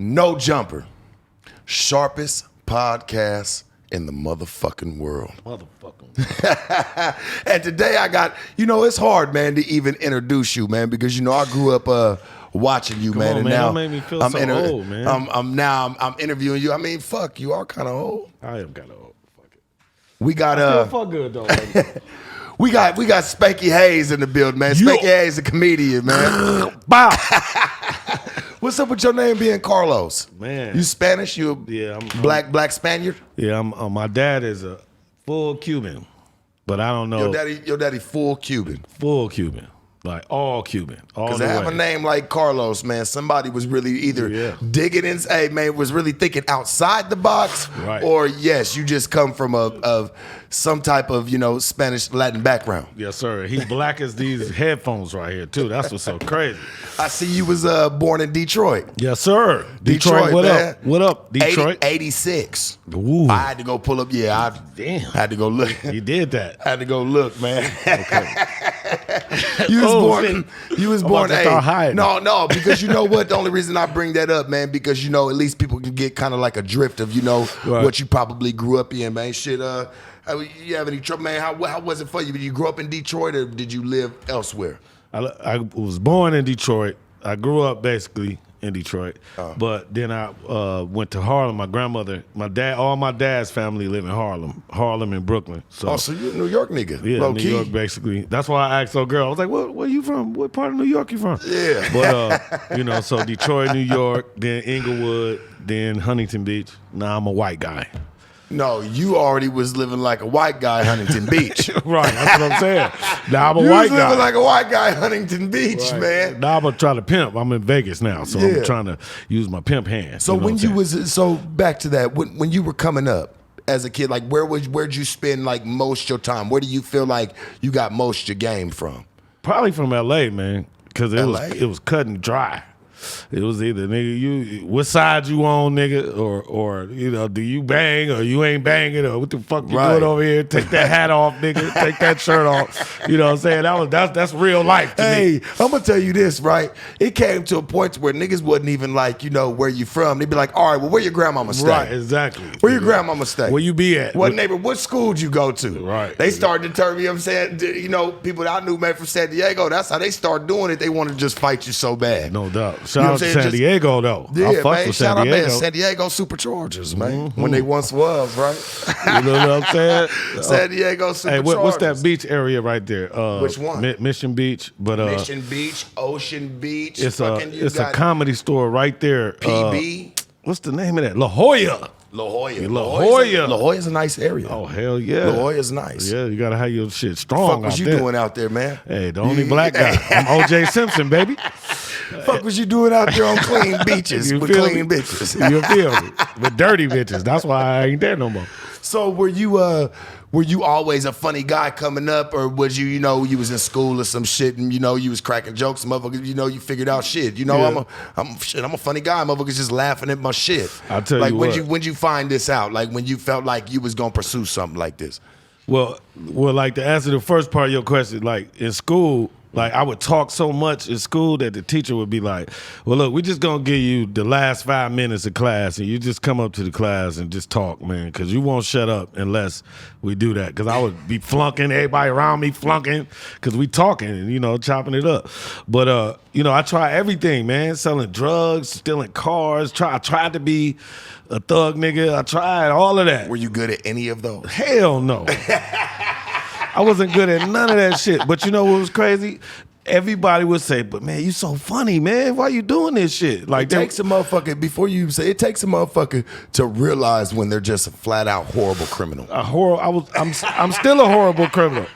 No Jumper, sharpest podcast in the motherfucking world. And today I got, it's hard, man, to even introduce you, man, because I grew up watching you, man, and now don't make me feel so old, man. I'm interviewing you. I mean, fuck, you are kind of old. I am kind of old. Fuck it. We got I still fuck good though. we got Spanky Hayes in the building, man. Spanky Hayes, a comedian, man. Bow. What's up with your name being Carlos? Man, you Spanish? You I'm black Spaniard? Yeah, my dad is a full Cuban, but I don't know. Your daddy full Cuban. Full Cuban. Like all Cuban. Because to have a name like Carlos, man, somebody was really either digging in, was really thinking outside the box, right. Or yes, you just come from some type of, Spanish Latin background. Yes, sir. He black as these headphones right here, too. That's what's so crazy. I see you was born in Detroit. Yes, sir. Detroit, what man. Up? What up, Detroit? 86. Ooh. I had to go pull up. Yeah, damn. Had to go look. You did that. I had to go look, man. Okay. You was born. No, because you know what? The only reason I bring that up, man, because at least people can get kind of like a drift of what you probably grew up in, man. Shit, you have any trouble, man? How was it for you? Did you grow up in Detroit or did you live elsewhere? I was born in Detroit. I grew up basically in Detroit, but then I went to Harlem. My grandmother, all my dad's family live in Harlem and Brooklyn. So you're a New York nigga? Yeah, low New key. York basically. That's why I asked old girl. I was like, where you from? What part of New York you from? Yeah, but so Detroit, New York, then Inglewood, then Huntington Beach. Now I'm a white guy. No, you already was living like a white guy, Huntington Beach. Right, that's what I'm saying. Now I'm a you white was living guy. like a white guy, Huntington Beach, right. man. Now I'm gonna try to pimp. I'm in Vegas now, so I'm trying to use my pimp hand. So back to that, when you were coming up as a kid, like where'd you spend like most your time? Where do you feel like you got most your game from? Probably from LA, man, because it was cut and dry. It was either nigga, what side you on, nigga, or do you bang or you ain't banging or what the fuck you doing over here? Take that hat off, nigga. Take that shirt off. You know what I'm saying? That's real life to me. Hey, I'm gonna tell you this, right? It came to a point where niggas wasn't even like, where you from. They'd be like, all right, well, where your grandmama stay? Right, exactly. Where your grandmama stay? Where you be at? What neighbor? What school did you go to? Right. They started to turn me. I'm saying, people that I knew, man, from San Diego. That's how they started doing it. They want to just fight you so bad. No doubt. Shout out to San Diego, though. Yeah, I fuck man. with Shout San Diego. out, man. San Diego Superchargers, man. When they once was, right? You know what I'm saying? San Diego Superchargers. Hey, what's that beach area right there? Which one? Mission Beach. Mission Beach, Ocean Beach. It's a comedy store right there. PB. What's the name of that? La Jolla. La Jolla. La Jolla. La Jolla's a nice area. Oh, hell yeah. La Jolla's nice. Yeah, you got to have your shit strong Fuck was you doing out there, man? Hey, the only black guy. I'm O.J. Simpson, baby. Fuck was you doing out there on clean beaches with clean bitches? You feel me? With dirty bitches. That's why I ain't there no more. So were you always a funny guy coming up, or was you you was in school or some shit and you was cracking jokes, motherfuckers, you figured out shit. I'm a funny guy, motherfuckers just laughing at my shit. I'll tell you what. When you find this out, like when you felt like you was gonna pursue something like this? Well, like to answer the first part of your question, like in school, like I would talk so much in school that the teacher would be like, well, look, we just gonna give you the last 5 minutes of class and you just come up to the class and just talk, man, because you won't shut up unless we do that. Because I would be flunking, everybody around me flunking, because we talking and, chopping it up. But, I try everything, man, selling drugs, stealing cars. I tried to be a thug nigga. I tried all of that. Were you good at any of those? Hell no. I wasn't good at none of that shit. But you know what was crazy? Everybody would say, but man, you so funny, man. Why you doing this shit? Like it takes a motherfucker, before you say, it takes a motherfucker to realize when they're just a flat out horrible criminal. I'm still a horrible criminal.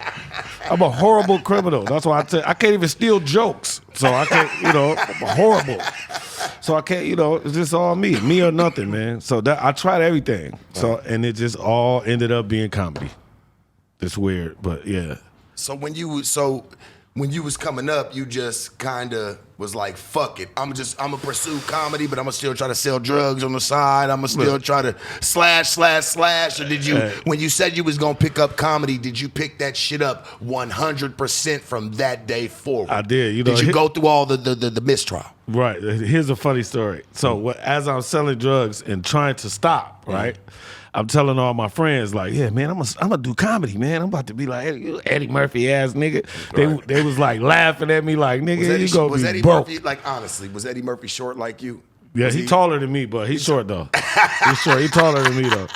I'm a horrible criminal. That's why I can't even steal jokes. So I can't, I'm horrible. So I can't, it's just all me or nothing, man. So I tried everything. So, and it just all ended up being comedy. It's weird, but yeah. So when you was coming up, you just kind of was like, fuck it. I'm gonna pursue comedy, but I'm gonna still try to sell drugs on the side. I'm gonna still try to slash. Or did you, when you said you was gonna pick up comedy, did you pick that shit up 100% from that day forward? I did. You know, did you go through all the mistrial? Right. Here's a funny story. So as I'm selling drugs and trying to stop, right, I'm telling all my friends, like, yeah, man, I'm gonna do comedy, man. I'm about to be like Eddie Murphy ass nigga. Right. They was like laughing at me, like, nigga, you gonna be broke. Murphy, like, honestly, was Eddie Murphy short like you? Yeah, he's taller than me, but he's short though. He's short. He's taller than me though.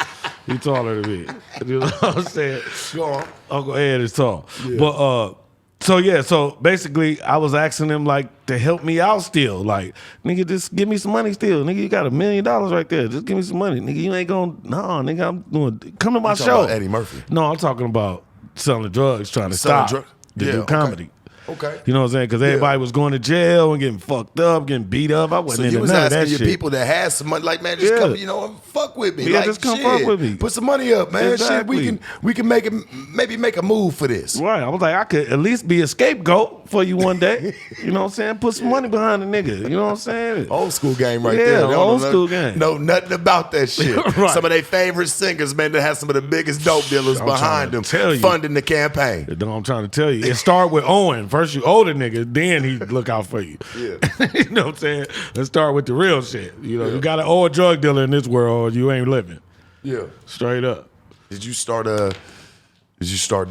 He's taller than me. You know what I'm saying? Go on. Uncle Ed is tall. Yeah. But so basically I was asking him like to help me out still. Like, nigga, just give me some money still. Nigga, you got $1 million right there. Just give me some money. Nigga, you ain't gonna, nigga, I'm doing, come to my show. About Eddie Murphy. No, I'm talking about selling drugs, trying to stop to do comedy. Okay. You know what I'm saying? Because everybody was going to jail and getting fucked up, getting beat up. I wasn't into none of that shit. So you was asking your people that had some money, like, man, just come, fuck with me. Yeah, like, just come fuck with me. Put some money up, man. Exactly. Shit, we can maybe make a move for this. Right. I was like, I could at least be a scapegoat for you one day. You know what I'm saying? Put some money behind the nigga. You know what I'm saying? Old school game right there. Old school game. Know nothing about that shit. Right. Some of their favorite singers, man, that have some of the biggest dope dealers behind them funding the campaign. I'm trying to tell you. It started with Owen. First you owe the nigga, then he look out for you. Yeah. You know what I'm saying? Let's start with the real shit. You know, you gotta owe a drug dealer in this world, you ain't living. Yeah. Straight up. Did you start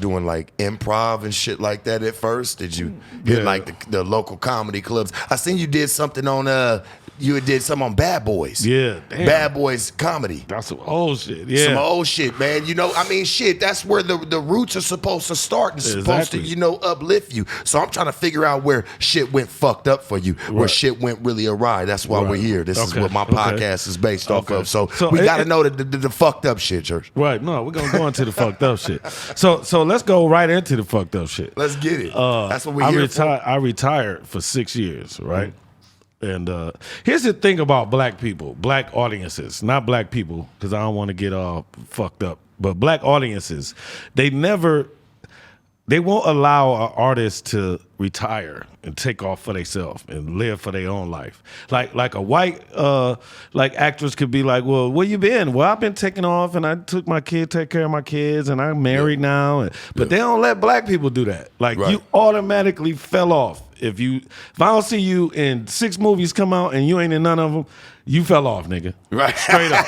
doing like improv and shit like that at first? Did you hit like the local comedy clubs? I seen you did something on you did something on Bad Boys. Yeah, damn. Bad Boys comedy. That's some old shit. Yeah. Some old shit, man. You know, I mean, shit, that's where the roots are supposed to start and supposed to, uplift you. So I'm trying to figure out where shit went fucked up for you, where shit went really awry. That's why we're here. This is what my podcast is based off of. So we got to know the fucked up shit, Church. Right. No, we're going to go into the fucked up shit. So let's go right into the fucked up shit. Let's get it. That's what we're here for. I retired for 6 years, right? Mm-hmm. And here's the thing about black people, black audiences, not black people, because I don't want to get all fucked up, but black audiences, they won't allow an artist to retire and take off for themselves and live for their own life. Like a white actress could be like, well, where you been? Well, I've been taking off and I took my kid, take care of my kids, and I'm married now. But they don't let black people do that. Like you automatically fell off. If I don't see you in 6 movies come out and you ain't in none of them, you fell off, nigga. Right. Straight up.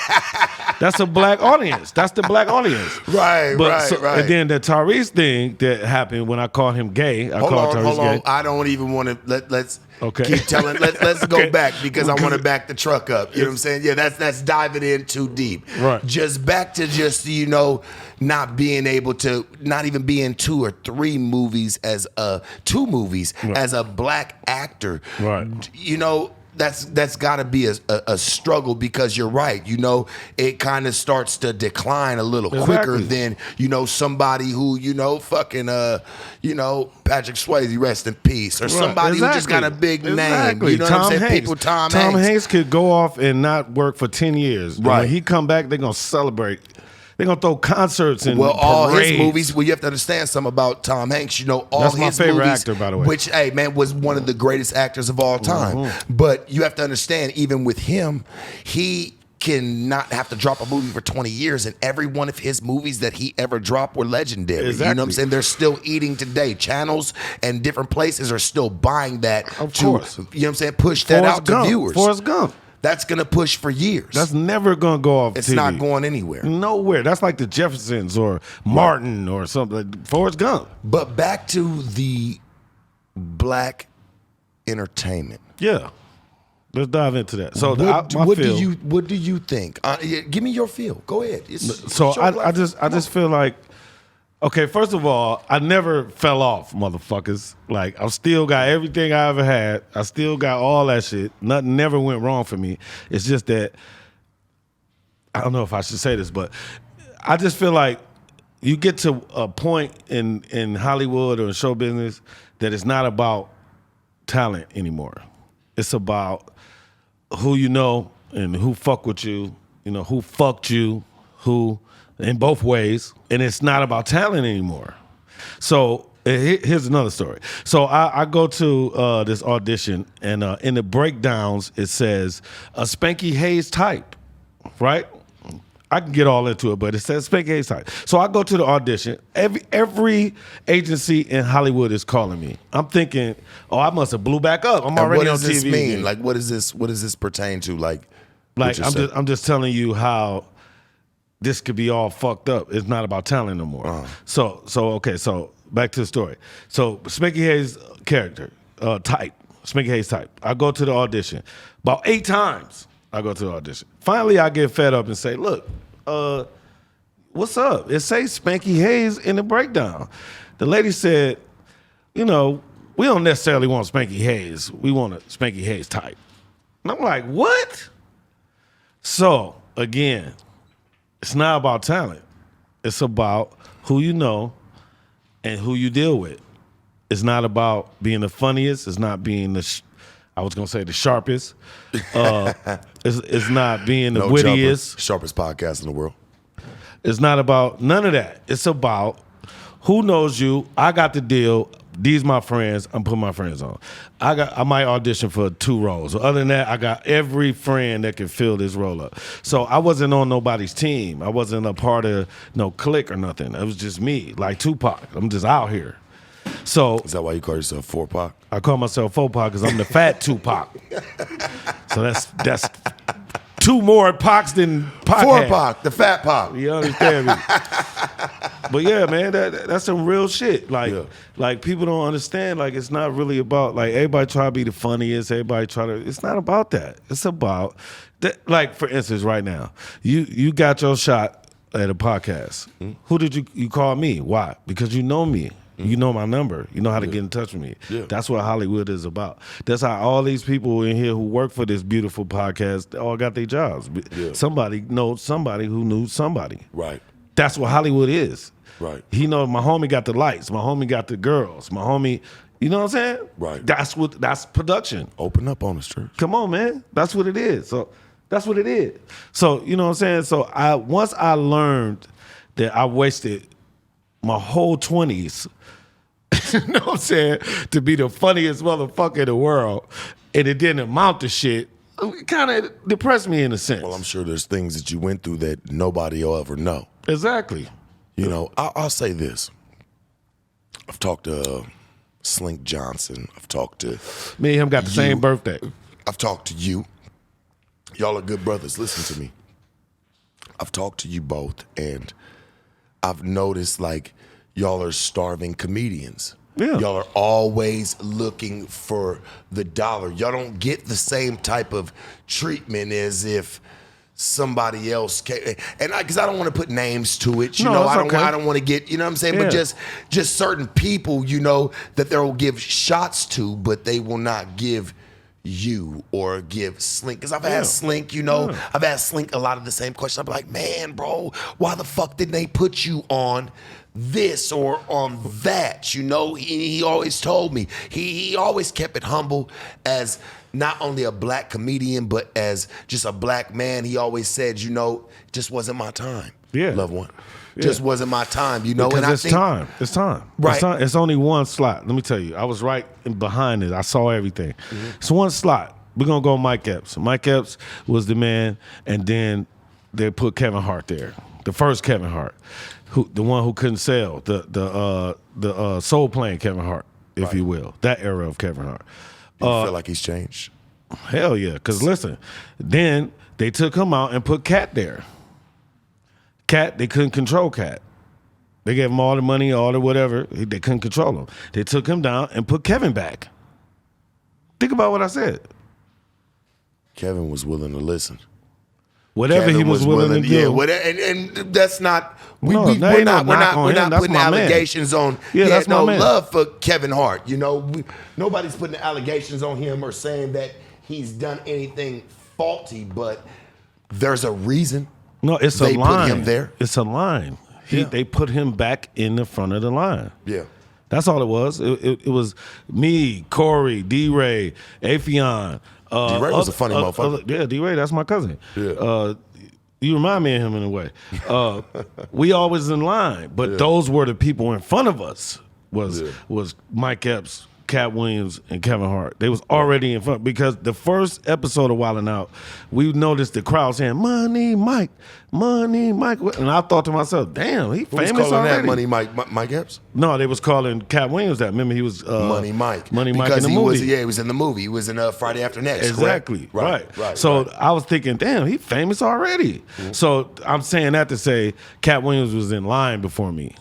That's a black audience. That's the black audience. Right. And then the Tyrese thing that happened when I called him gay. Hold on. I don't even want to let's keep telling. Let's go back because I want to back the truck up. You know what I'm saying? Yeah, that's diving in too deep. Right. Just back to not being able to, not even be in 2 or 3 movies as as a black actor. Right. You know, that's got to be a struggle because you're right. You know, it kind of starts to decline a little quicker than, somebody who, fucking, Patrick Swayze, rest in peace, or somebody who just got a big name. You know what I'm saying? Hanks. Tom Hanks could go off and not work for 10 years. Right. When he come back, they're going to celebrate. They're going to throw concerts and all parades. His movies, you have to understand something about Tom Hanks. That's my his favorite movies, actor, by the way. Which, hey, man, was one of the greatest actors of all time. Mm-hmm. But you have to understand, even with him, he cannot have to drop a movie for 20 years, and every one of his movies that he ever dropped were legendary. Exactly. You know what I'm saying? They're still eating today. Channels and different places are still buying that of course. You know what I'm saying? Push that out to viewers. Forrest Gump. That's going to push for years. That's never going to go off It's TV. not going anywhere. Nowhere. That's like the Jeffersons or Martin or something. Like Forrest Gump. But back to the black entertainment. Yeah. Let's dive into that. So what do you think? Give me your feel. Go ahead. I just feel like, okay, first of all, I never fell off, motherfuckers. Like, I still got everything I ever had. I still got all that shit. Nothing never went wrong for me. It's just that, I don't know if I should say this, but I just feel like you get to a point in Hollywood or in show business that it's not about talent anymore. It's about who you know and who fuck with you, who fucked you, who... in both ways, and it's not about talent anymore. So Here's another story. So I go to this audition, and in the breakdowns it says a Spanky Hayes type, right? I can get all into it, but it says Spanky Hayes type. So I go to the audition. Every agency in Hollywood is calling me. I'm thinking, oh, I must have blew back up. I'm already on TV. What does this mean? Like, what does this pertain to? Like I'm just telling you how this could be all fucked up. It's not about talent no more. So back to the story. So Spanky Hayes character, type, Spanky Hayes type. I go to the audition. About 8 times I go to the audition. Finally, I get fed up and say, look, what's up? It says Spanky Hayes in the breakdown. The lady said, we don't necessarily want Spanky Hayes. We want a Spanky Hayes type. And I'm like, what? So, again, it's not about talent. It's about who you know and who you deal with. It's not about being the funniest. It's not being the sharpest. It's not being the wittiest. Sharpest podcast in the world. It's not about none of that. It's about who knows you. I got the deal. These my friends. I'm putting my friends on. I might audition for 2 roles. Other than that, I got every friend that can fill this role up. So I wasn't on nobody's team. I wasn't a part of no clique or nothing. It was just me, like Tupac. I'm just out here. So is that why you call yourself 4-Pac? I call myself 4-Pac because I'm the fat Tupac. So that's 2 more Pacs than Pac. 4-Pac, the fat Pac. You understand me? But yeah, man, that's some real shit. Like people don't understand. Like it's not really about like everybody try to be the funniest. It's not about that. It's about that. Like for instance, right now, you got your shot at a podcast. Mm-hmm. Who did you call me? Why? Because you know me. You know my number. You know how to get in touch with me. Yeah. That's what Hollywood is about. That's how all these people in here who work for this beautiful podcast all got their jobs. Yeah. Somebody knows somebody who knew somebody. Right. That's what Hollywood is. Right. He know my homie got the lights. My homie got the girls. My homie, you know what I'm saying? Right. That's production. Open up on us, church. Come on, man. That's what it is. So that's what it is. So you know what I'm saying? So once I learned that I wasted my whole 20s, you know what I'm saying, to be the funniest motherfucker in the world, and it didn't amount to shit, it kind of depressed me in a sense. Well, I'm sure there's things that you went through that nobody will ever know. Exactly. You know, I'll say this. I've talked to Slink Johnson. I've talked to me and him got the same birthday. I've talked to you. Y'all are good brothers. Listen to me. I've talked to you both, and I've noticed, like, y'all are starving comedians. Yeah. Y'all are always looking for the dollar. Y'all don't get the same type of treatment as if somebody else came. And because I don't want to put names to it, you know, I don't want to get, you know what I'm saying? Yeah. But just certain people, you know, that they will give shots to, but they will not give you or give Slink. Because I've asked Slink, you know, I've asked Slink a lot of the same questions. I'm like, man, bro, why the fuck didn't they put you on this or on that? You know, he always told me. He always kept it humble as not only a black comedian, but as just a black man. He always said, you know, it just wasn't my time. Yeah. Loved one. Yeah. Just wasn't my time, you know. Because and it's time. It's time. Right. It's only one slot. Let me tell you. I was right behind it. I saw everything. Mm-hmm. It's one slot. We're going to go Mike Epps. Mike Epps was the man, and then they put Kevin Hart there. The first Kevin Hart. The one who couldn't sell. The soul playing Kevin Hart, if you will. That era of Kevin Hart. Do you feel like he's changed? Hell yeah. Because listen, then they took him out and put Cat there. Cat, they couldn't control Cat. They gave him all the money, all the whatever. They couldn't control him. They took him down and put Kevin back. Think about what I said. Kevin was willing to listen. Whatever Kevin he was willing to do. Yeah, and that's not. We're not putting allegations on. Yeah, that's no love for Kevin Hart. You know, nobody's putting allegations on him or saying that he's done anything faulty. But there's a reason. No, it's a line. They put him there. It's a line. They put him back in the front of the line. Yeah. That's all it was. It was me, Corey, D-Ray, Afion. D-Ray was a funny motherfucker. Yeah, D-Ray, that's my cousin. Yeah. You remind me of him in a way. We always in line, but those were the people in front of us. was Mike Epps, Cat Williams, and Kevin Hart. They was already in front because the first episode of Wildin' Out, we noticed the crowd saying, Money Mike, Money Mike. And I thought to myself, damn, he famous calling already. That Money Mike Epps? No, they was calling Cat Williams that. Remember, he was Money Mike. Money Mike in the movie. He was in the movie. He was in Friday After Next. Exactly. Correct? Right. So I was thinking, damn, he famous already. Mm-hmm. So I'm saying that to say Cat Williams was in line before me.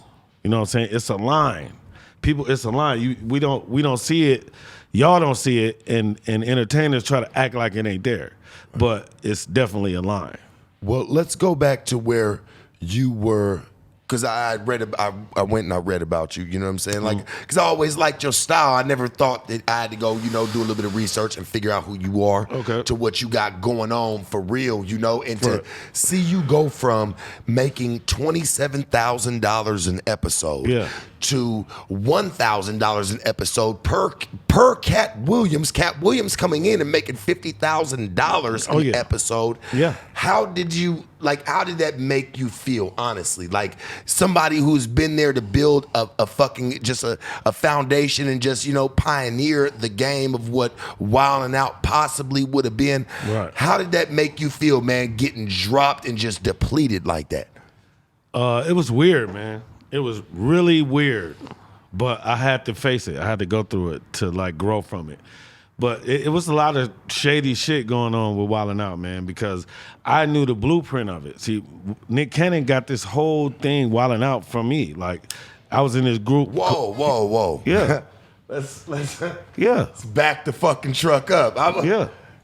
You know what I'm saying? It's a line. People, it's a line. We don't see it. Y'all don't see it, and entertainers try to act like it ain't there. But it's definitely a line. Well, let's go back to where you were, because I went and I read about you. You know what I'm saying? Like, because I always liked your style. I never thought that I had to go, do a little bit of research and figure out who you are to what you got going on for real, and to see you go from making $27,000 an episode to $1,000 an episode per Cat Williams. Cat Williams coming in and making $50,000 an episode. Yeah. How did that make you feel, honestly? Like somebody who's been there to build a fucking just a foundation and just, pioneer the game of what Wildin' Out possibly would have been. Right. How did that make you feel, man, getting dropped and just depleted like that? It was weird, man. It was really weird, but I had to face it. I had to go through it to grow from it. But it was a lot of shady shit going on with Wildin' Out, man, because I knew the blueprint of it. See, Nick Cannon got this whole thing Wildin' Out from me. Like, I was in this group. Whoa. Yeah. let's back the fucking truck up.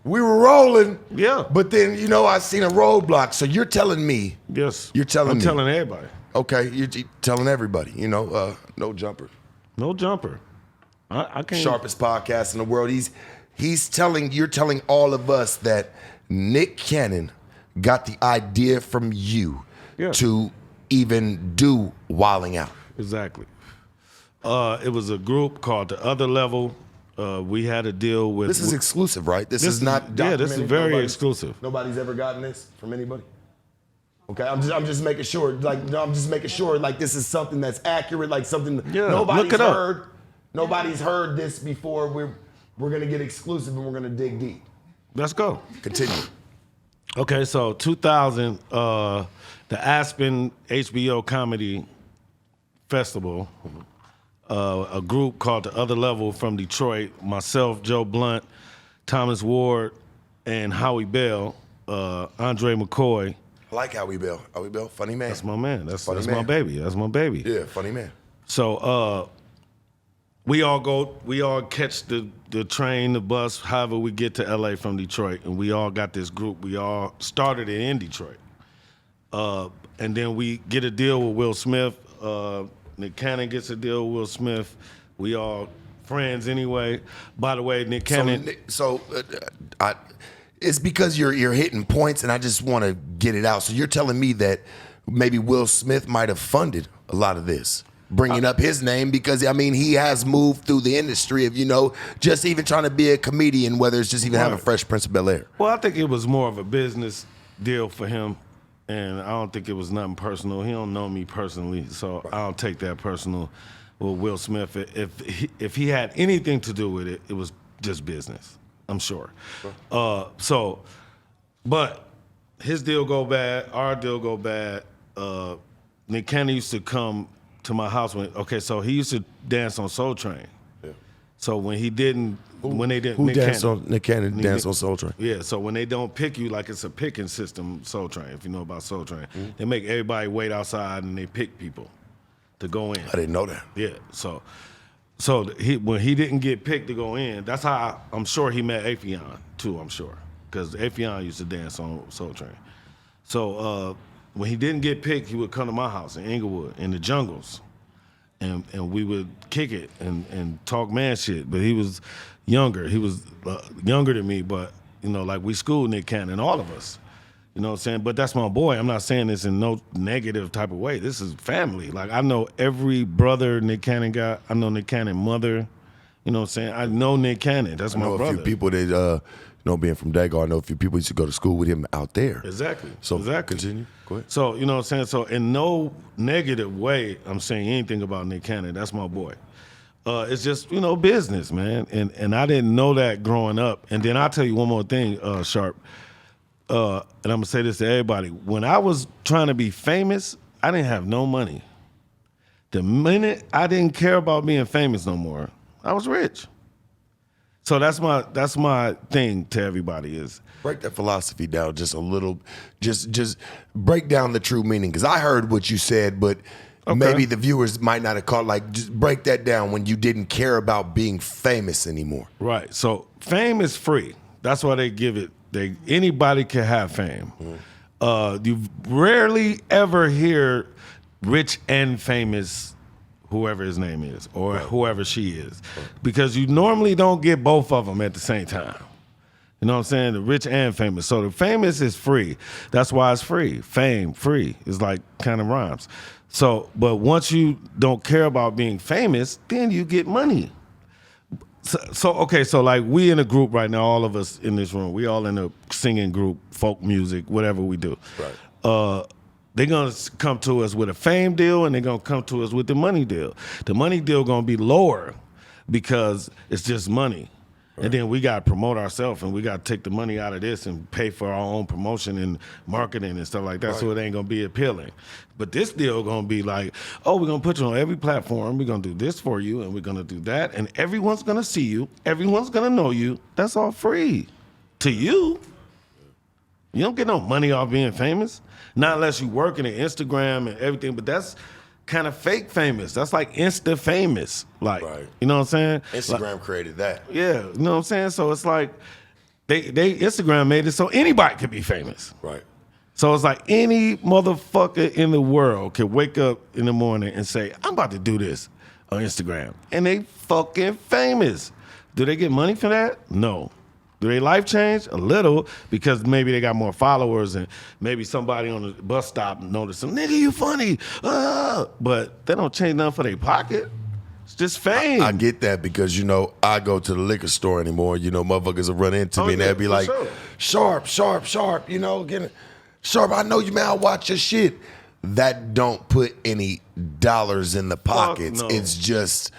We were rolling. Yeah. But then, I seen a roadblock. So you're telling me. Yes. You're telling I'm me. telling everybody. Okay, you're telling everybody, no jumper. No jumper. I can't. Sharpest podcast in the world. You're telling all of us that Nick Cannon got the idea from you to even do Wildin' Out. Exactly. It was a group called The Other Level. We had a deal with. This is exclusive, right? This is not. Yeah, this is very exclusive. Nobody's ever gotten this from anybody. Okay, I'm just making sure. This is something that's accurate. Something nobody's heard. Nobody's heard this before. We're gonna get exclusive and we're gonna dig deep. Let's go. Continue. Okay, so 2000, the Aspen HBO Comedy Festival, a group called The Other Level from Detroit, myself, Joe Blunt, Thomas Ward, and Howie Bell, Andre McCoy. I like Howie Bell. Howie Bell, funny man. That's my man. That's my baby. That's my baby. Yeah, funny man. So we all catch the train, the bus, however we get to LA from Detroit, and we all got this group. We all started it in Detroit. And then we get a deal with Will Smith. Nick Cannon gets a deal with Will Smith. We all friends anyway. By the way, Nick Cannon. It's because you're hitting points, and I just want to get it out. So you're telling me that maybe Will Smith might have funded a lot of this, bringing up his name, because he has moved through the industry of just even trying to be a comedian, whether it's just even having Fresh Prince of Bel-Air. Well, I think it was more of a business deal for him, and I don't think it was nothing personal. He don't know me personally, so I don't take that personal with Will Smith. If he had anything to do with it, it was just business. I'm sure. But his deal go bad, our deal go bad. Nick Cannon used to come to my house so he used to dance on Soul Train. Yeah. So when he didn't, Nick Cannon danced on Soul Train. Yeah. So when they don't pick you, like it's a picking system, Soul Train. If you know about Soul Train, they make everybody wait outside and they pick people to go in. I didn't know that. Yeah. So when he didn't get picked to go in, that's how I'm sure he met Afion too. I'm sure because Afion used to dance on Soul Train. So when he didn't get picked, he would come to my house in Inglewood in the jungles, and we would kick it and talk man shit. But he was younger. He was younger than me, but we schooled Nick Cannon, all of us. You know what I'm saying? But that's my boy. I'm not saying this in no negative type of way. This is family. I know every brother Nick Cannon got. I know Nick Cannon mother. You know what I'm saying? I know Nick Cannon. That's my brother. I know a few people that being from Dago, I know a few people used to go to school with him out there. Exactly. So exactly. Continue. Go ahead. So, you know what I'm saying? So in no negative way I'm saying anything about Nick Cannon. That's my boy. It's just, business, man. And I didn't know that growing up. And then I'll tell you one more thing, Sharp. And I'm going to say this to everybody. When I was trying to be famous, I didn't have no money. The minute I didn't care about being famous no more, I was rich. So that's my thing to everybody is break that philosophy down just a little. Just break down the true meaning, because I heard what you said, but maybe the viewers might not have caught. Like, just break that down when you didn't care about being famous anymore. Right. So fame is free. That's why they give it. Anybody can have fame. You rarely ever hear rich and famous, whoever his name is, or whoever she is, because you normally don't get both of them at the same time. You know what I'm saying? The rich and famous. So the famous is free. That's why it's free. Fame, free. It's like kind of rhymes. So, but once you don't care about being famous, then you get money. So like we in a group right now, all of us in this room, we all in a singing group, folk music, whatever we do. Right. They're going to come to us with a fame deal, and they're going to come to us with the money deal. The money deal going to be lower because it's just money. Right. And then we got to promote ourselves, and we got to take the money out of this and pay for our own promotion and marketing and stuff like that, right. So it ain't going to be appealing. But this deal going to be like, oh, we're going to put you on every platform. We're going to do this for you, and we're going to do that, and everyone's going to see you. Everyone's going to know you. That's all free to you. You don't get no money off being famous. Not unless you working at Instagram and everything, but that's kind of fake famous. That's like Insta famous. Like, right. You know what I'm saying? Instagram created that. Yeah, you know what I'm saying? So it's like they Instagram made it so anybody could be famous. Right. So it's like any motherfucker in the world could wake up in the morning and say, I'm about to do this on Instagram. And they fucking famous. Do they get money for that? No. Do their life change? A little, because maybe they got more followers and maybe somebody on the bus stop noticed them, nigga, you funny. But they don't change nothing for their pocket. It's just fame. I get that because, I go to the liquor store anymore. Motherfuckers will run into me and they'll be like, sure. Sharp, get it. Sharp, I know you, man, I'll watch your shit. That don't put any dollars in the pockets. No. It's just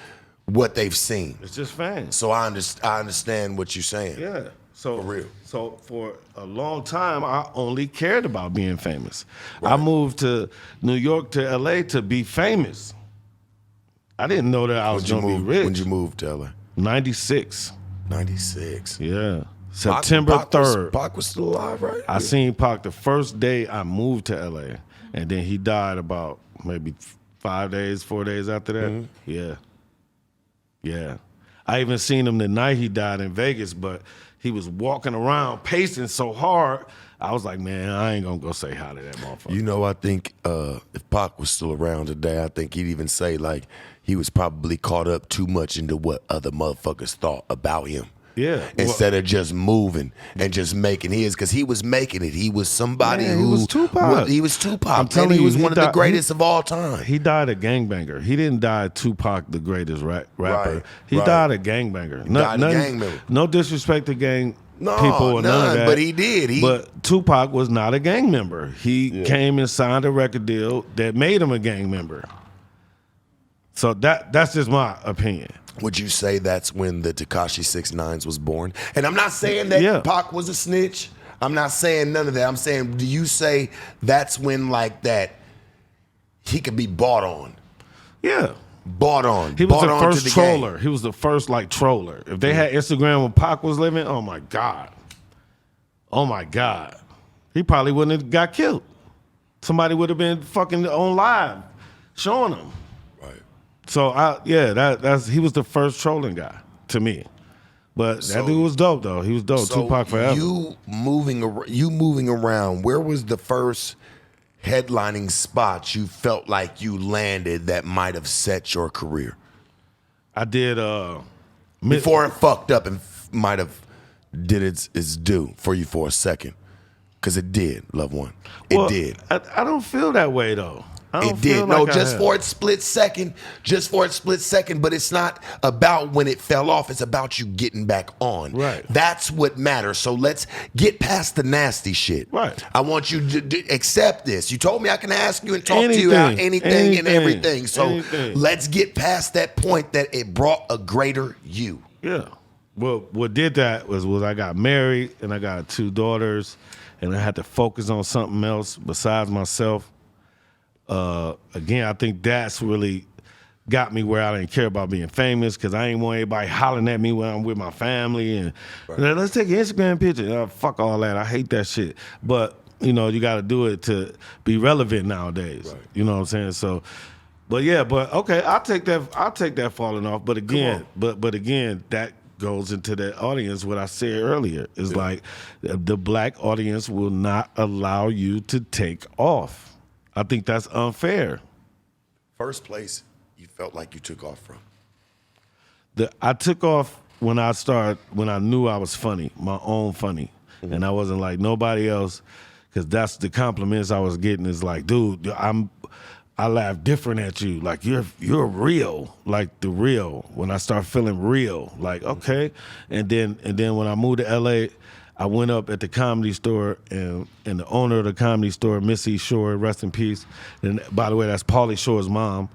what they've seen. It's just fame. So I understand what you're saying. Yeah. So for real. So for a long time, I only cared about being famous. Right. I moved to New York to LA to be famous. I didn't know that I was going to be rich. When did you move to LA? 96. 96. Yeah. September 3rd. Pac was still alive, right? I seen Pac the first day I moved to LA. And then he died about maybe 4 days after that. Mm-hmm. Yeah. Yeah. I even seen him the night he died in Vegas, but he was walking around pacing so hard, I was like, man, I ain't gonna go say hi to that motherfucker. I think if Pac was still around today, I think he'd even say like he was probably caught up too much into what other motherfuckers thought about him. Yeah. Instead of just moving and just making his, because he was making it. He was somebody who was Tupac. He was Tupac. I'm telling you, he was one of the greatest of all time. He died a gangbanger. He didn't die Tupac, the greatest rapper. Right, he died a gangbanger. No disrespect to gang people or none of that. But he did. But Tupac was not a gang member. He came and signed a record deal that made him a gang member. So that's just my opinion. Would you say that's when the Tekashi 6ix9ine was born? And I'm not saying that Pac was a snitch. I'm not saying none of that. I'm saying, do you say that's when like that he could be bought on? Yeah. Bought on. He was the first troller. He was the first like troller. If they had Instagram when Pac was living, oh my God. Oh my God. He probably wouldn't have got killed. Somebody would have been fucking on live showing him. So that's he was the first trolling guy to me, but that dude was dope though. He was dope. So Tupac forever. You moving around. Where was the first headlining spot you felt like you landed that might have set your career? I did before it fucked up and might have did its due for you for a second, because it did. Love One, it did. I don't feel that way though. It did. No, just for a split second. But it's not about when it fell off. It's about you getting back on. Right. That's what matters. So let's get past the nasty shit. Right. I want you to accept this. You told me I can ask you and talk to you about anything and everything. So let's get past that point that it brought a greater you. Yeah. Well, what did that was I got married and I got 2 daughters and I had to focus on something else besides myself. Again, I think that's really got me where I didn't care about being famous because I ain't want everybody hollering at me when I'm with my family and let's take an Instagram picture. Fuck all that. I hate that shit. But, you know, you got to do it to be relevant nowadays. Right. You know what I'm saying? So, but okay, I'll take that falling off. But again, but again, that goes into the audience. What I said earlier is like the black audience will not allow you to take off. I think that's unfair. First place you felt like you took off from? I took off when I knew I was funny, my own funny. Mm-hmm. And I wasn't like nobody else, because that's the compliments I was getting is like, dude, I laugh different at you. Like you're real, like the real. When I start feeling real, like okay. And then when I moved to LA, I went up at the Comedy Store, and the owner of the Comedy Store, Missy Shore, rest in peace. And by the way, that's Pauly Shore's mom.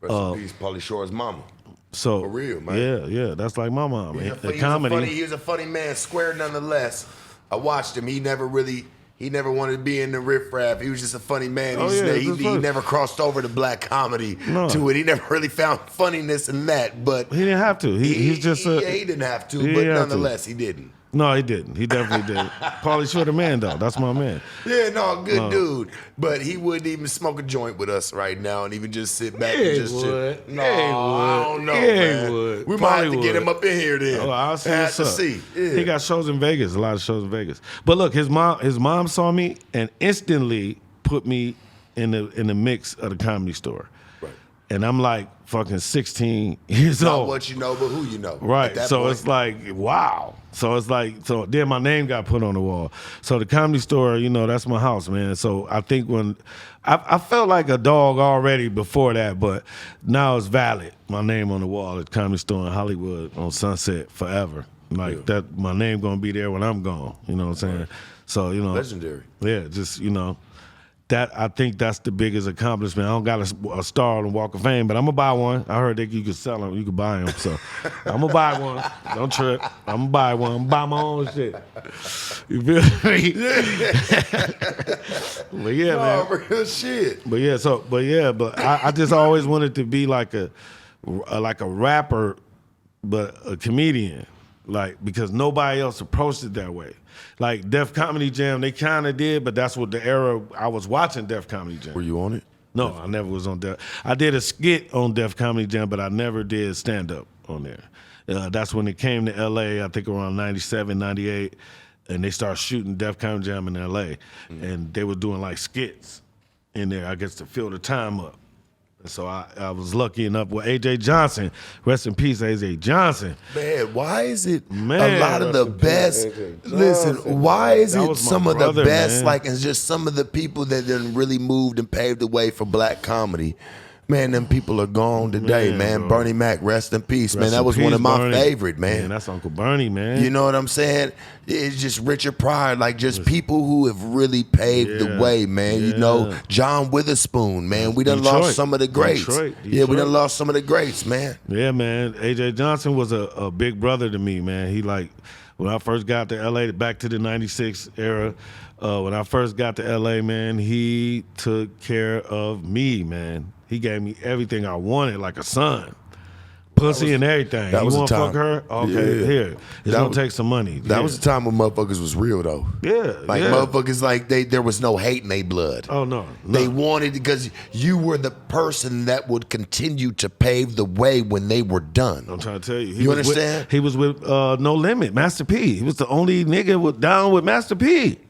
Rest in peace, Pauly Shore's mama. So for real, man. Yeah, that's like my mom. He was a funny man, square nonetheless. I watched him. He never wanted to be in the riffraff. He was just a funny man. He never crossed over to black comedy to it. He never really found funniness in that. But he didn't have to. He didn't have to. But nonetheless, he didn't. No, he didn't. He definitely didn't. Pauly Shore the man, though. That's my man. Yeah, no, good dude. But he wouldn't even smoke a joint with us right now and even just sit back and just chill. No, I don't know, man. Would. We might have to get him up in here then. Oh, I'll see what's up. Yeah. He got shows in Vegas, a lot of shows in Vegas. But look, his mom saw me and instantly put me in the mix of the Comedy Store. Right. And I'm like fucking 16 years old. Not what you know, but who you know. Right. So it's like, wow. So then my name got put on the wall. So the Comedy Store, you know, that's my house, man. So I think when I felt like a dog already before that, but now it's valid. My name on the wall at the Comedy Store in Hollywood on Sunset forever. Like that, my name gonna be there when I'm gone. You know what I'm saying? Right. So, you know. Legendary. Yeah, just, you know. That I think that's the biggest accomplishment. I don't got a star on the Walk of Fame, but I'm gonna buy one. I heard that you could sell them, you could buy them. So I'm gonna buy one. Don't trip. I'm gonna buy one. I'm gonna buy my own shit. You feel me? But yeah, man. Real shit. But I just always wanted to be like a rapper, but a comedian. Like, because nobody else approached it that way. Like Def Comedy Jam, they kind of did, but that's what the era I was watching Def Comedy Jam. Were you on it? No, I never was on Def. I did a skit on Def Comedy Jam, but I never did stand-up on there. That's when it came to L.A., I think around 97, 98, and they started shooting Def Comedy Jam in L.A., and they were doing like skits in there, I guess, to fill the time up. So I was lucky enough with A.J. Johnson. Rest in peace, A.J. Johnson. Man, why is it a lot of the best? Listen, why is it some of the best, like, it's just some of the people that done really moved and paved the way for black comedy? Man, them people are gone today, man. Bernie Mac, rest in peace, man. That was one of my favorite, man. That's Uncle Bernie, man. You know what I'm saying? It's just Richard Pryor, like just people who have really paved the way, man. You know, John Witherspoon, man. We done lost some of the greats. Detroit. Yeah, we done lost some of the greats, man. Yeah, man. A.J. Johnson was a big brother to me, man. He like, when I first got to L.A., back to the 96 era, when I first got to L.A., man, he took care of me, man. He gave me everything I wanted, like a son. Pussy and everything. You want to fuck her? Okay, here. It's going to take some money. That was the time when motherfuckers was real, though. Yeah. Like, motherfuckers, like, there was no hate in their blood. Oh, no. They wanted, because you were the person that would continue to pave the way when they were done. I'm trying to tell you. You understand? He was with No Limit, Master P. He was the only nigga down with Master P.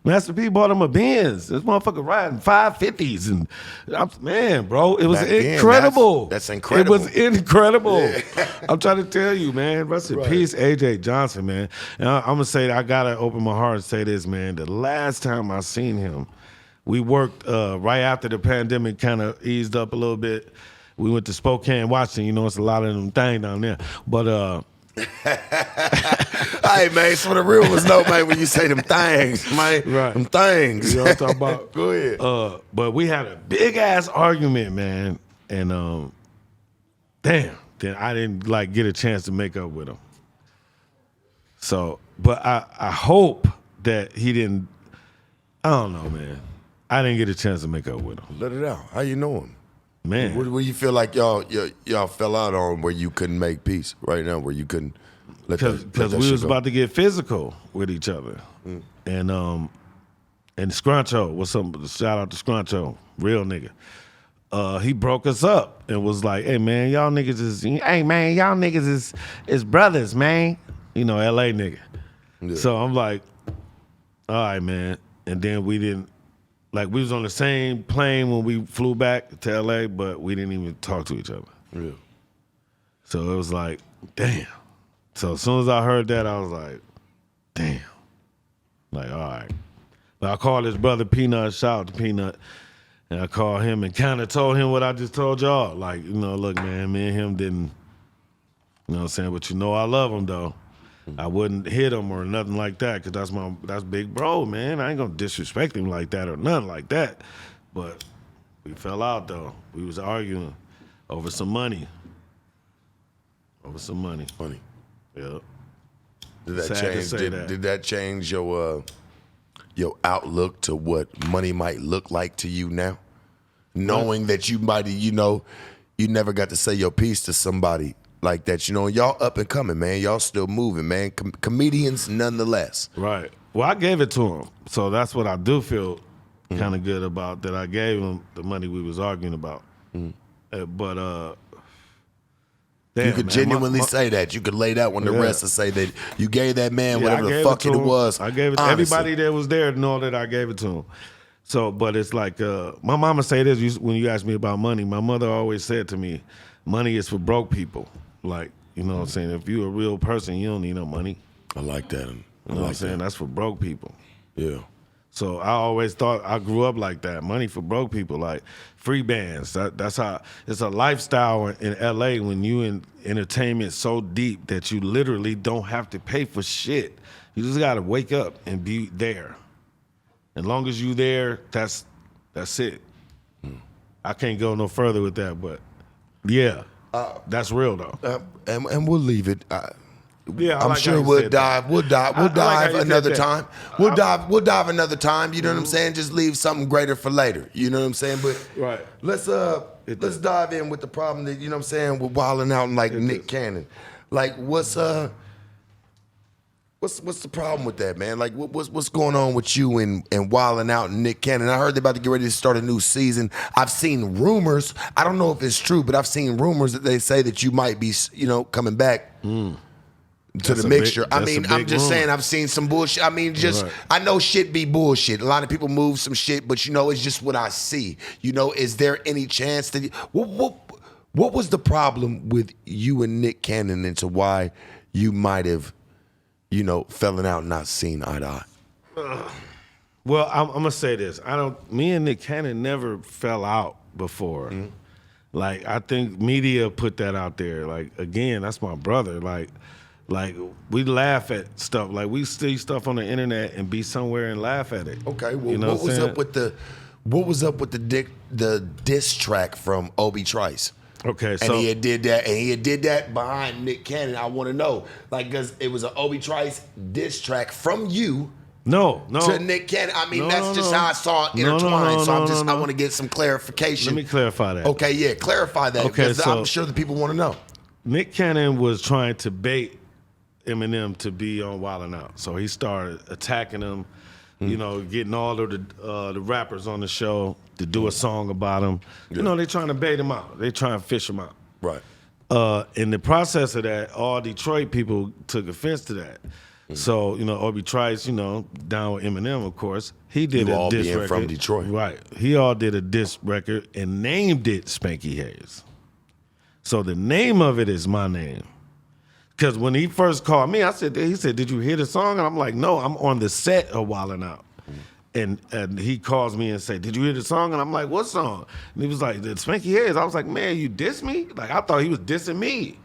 Master P bought him a Benz. This motherfucker riding 550s. And man, bro, it was incredible. That's incredible. It was incredible. Yeah. I'm trying to tell you, man. Rest in peace, A.J. Johnson, man. And I'm going to say that I got to open my heart and say this, man. The last time I seen him we worked right after the pandemic kind of eased up a little bit. We went to Spokane, Washington. You know, it's a lot of them things down there. But hey, man, so the real ones know, man, when you say them things, man. Right. Them things. You know what I'm talking about? Go ahead. But we had a big-ass argument, man. And, damn, then I didn't, like, get a chance to make up with him. So, but I hope that he didn't, I don't know, man. I didn't get a chance to make up with him. Let it out. How you know him? Man. Where you feel like y'all fell out on where you couldn't make peace right now, where you couldn't let that Because we was go? about to get physical with each other. And Scruncho, what's up? Shout out to Scruncho, real nigga. He broke us up and was like, hey man, y'all niggas is brothers, man. You know, LA nigga. Yeah. So I'm like, all right, man. And then we didn't, like, we was on the same plane when we flew back to LA, but we didn't even talk to each other. Yeah. So it was like, damn. So as soon as I heard that, I was like, damn. Like, all right. But I called his brother Peanut, shout out to Peanut, and I called him and kind of told him what I just told y'all. Like, you know, look, man, me and him didn't, you know what I'm saying? But you know I love him, though. I wouldn't hit him or nothing like that because that's big bro, man. I ain't going to disrespect him like that or nothing like that. But we fell out, though. We was arguing over some money. Funny. Yep. Did that change? Did that change your outlook to what money might look like to you now? Knowing that you might, you know, you never got to say your piece to somebody like that, you know, y'all up and coming, man. Y'all still moving, man. Comedians nonetheless. Right. Well, I gave it to him. So that's what I do feel kind of good about, that I gave him the money we was arguing about. But damn, you could genuinely say that. You could lay that one to rest and say that you gave that man whatever the fuck it was. I gave it to everybody that was there to know that I gave it to him. So, but it's like, my mama say this when you ask me about money. My mother always said to me, money is for broke people. Like, you know what I'm saying? If you're a real person, you don't need no money. I like that. You know what I'm saying? That's for broke people. Yeah. So I always thought, I grew up like that. Money for broke people, like free bands. That's how, it's a lifestyle in LA when you in entertainment so deep that you literally don't have to pay for shit. You just gotta wake up and be there. As long as you there, that's it. I can't go no further with that, but yeah. That's real though, and we'll leave it. Yeah, I'm sure we'll dive another time. We'll dive another time. You know what I'm saying? Just leave something greater for later. You know what I'm saying? But right. Let's dive in with the problem that, you know what I'm saying, we're wilding out like Nick Cannon. Like what's the problem with that, man? Like what's going on with you and wilding out and Nick Cannon? I heard they're about to get ready to start a new season. I've seen rumors. I don't know if it's true, but I've seen rumors that they say that you might be, you know, coming back. To the mixture. I mean, I'm just saying, I've seen some bullshit. I mean, I know shit be bullshit. A lot of people move some shit, but you know, it's just what I see. You know, is there any chance that what was the problem with you and Nick Cannon into why you might have, you know, fallen out and not seen eye to eye? Well, I'm gonna say this. Me and Nick Cannon never fell out before. Like, I think media put that out there. Like, again, that's my brother. Like we laugh at stuff. Like we see stuff on the internet and be somewhere and laugh at it. Okay, well, you know what was up with the diss track from Obi Trice? Okay, so he did that behind Nick Cannon. I want to know, like, because it was an Obi Trice diss track from you. No. To Nick Cannon. I mean, that's just how I saw it intertwined. I want to get some clarification. Let me clarify that. Okay, yeah, clarify that. Okay, because I'm sure the people want to know. Nick Cannon was trying to bait Eminem to be on Wildin' Out. So he started attacking him, you know, getting all of the rappers on the show to do a song about him. Yeah. You know, they trying to bait him out. They trying to fish him out. Right. In the process of that, all Detroit people took offense to that. So, you know, Obi Trice, you know, down with Eminem, of course, he did a diss record. From Detroit. Right. He all did a diss record and named it Spanky Hayes. So the name of it is my name. Because when he first called me, he said, did you hear the song? And I'm like, no, I'm on the set of Wildin' Out. And he calls me and say, "Did you hear the song?" And I'm like, "What song?" And he was like, "The Spanky Hayes." I was like, "Man, you diss me?" Like I thought he was dissing me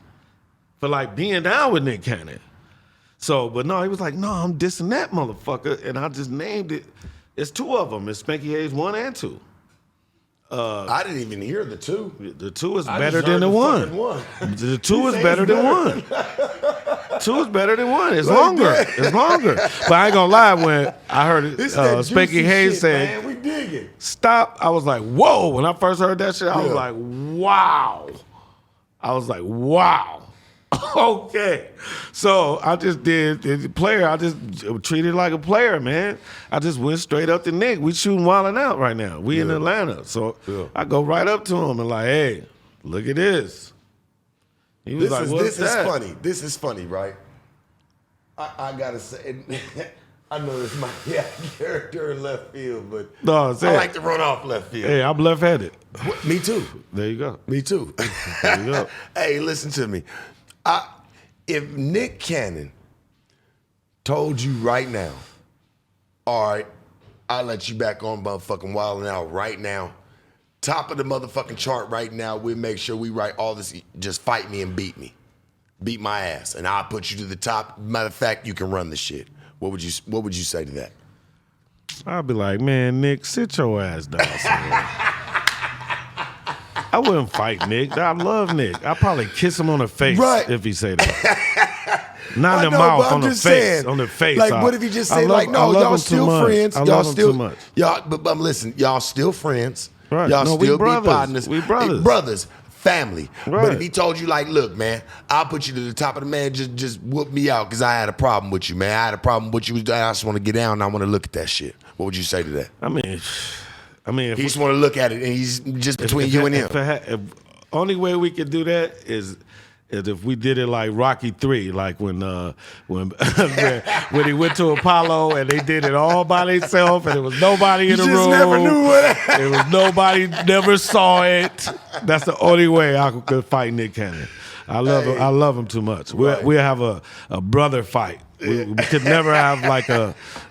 for like being down with Nick Cannon. So, but no, he was like, "No, I'm dissing that motherfucker," and I just named it. It's 2 of them. It's Spanky Hayes 1 and 2. I didn't even hear the 2. The 2 is better than the 1. The 2 is better than 1. 2 is better than 1. It's longer. It's longer. But I ain't gonna lie, when I heard it, Spanky Hayes say, "We dig it." Stop. I was like, whoa. When I first heard that shit, I was like, wow. I was like, wow. Okay. So I just did the player. I just treated it like a player, man. I just went straight up to Nick. We shooting Wildin' Out right now. We in Atlanta. So I go right up to him and like, hey, look at this. He was this is funny. This is funny, right? I gotta say, I know this might be a character in left field, but I like to run off left field. Hey, I'm left-handed. Me too. There you go. Me too. There you go. Hey, listen to me. If Nick Cannon told you right now, all right, I'll let you back on motherfucking Wildin' Out right now, top of the motherfucking chart right now, we'll make sure we write all this, just fight me and beat me. Beat my ass, and I'll put you to the top. Matter of fact, you can run the shit. What would you say to that? I'd be like, man, Nick, sit your ass down somewhere. I wouldn't fight Nick. I love Nick. I'd probably kiss him on the face if he say that. Not in the mouth, on the face. Saying, on the face. Like, what if he just say, like, no, y'all still friends. Y'all still, but listen, y'all still friends. Right. Y'all still be partners. We brothers. Hey, brothers. Family. Right. But if he told you, like, look, man, I'll put you to the top of the man, just whoop me out because I had a problem with you, man. I had a problem with you. I just want to get down and I want to look at that shit. What would you say to that? I mean, he just want to look at it, and he's just between you and him. If only way we could do that is if we did it like Rocky III, like when he went to Apollo and they did it all by themselves and there was nobody in the room. You just never knew what. There was nobody, never saw it. That's the only way I could fight Nick Cannon. I love him too much. We'll have a brother fight. We could never have like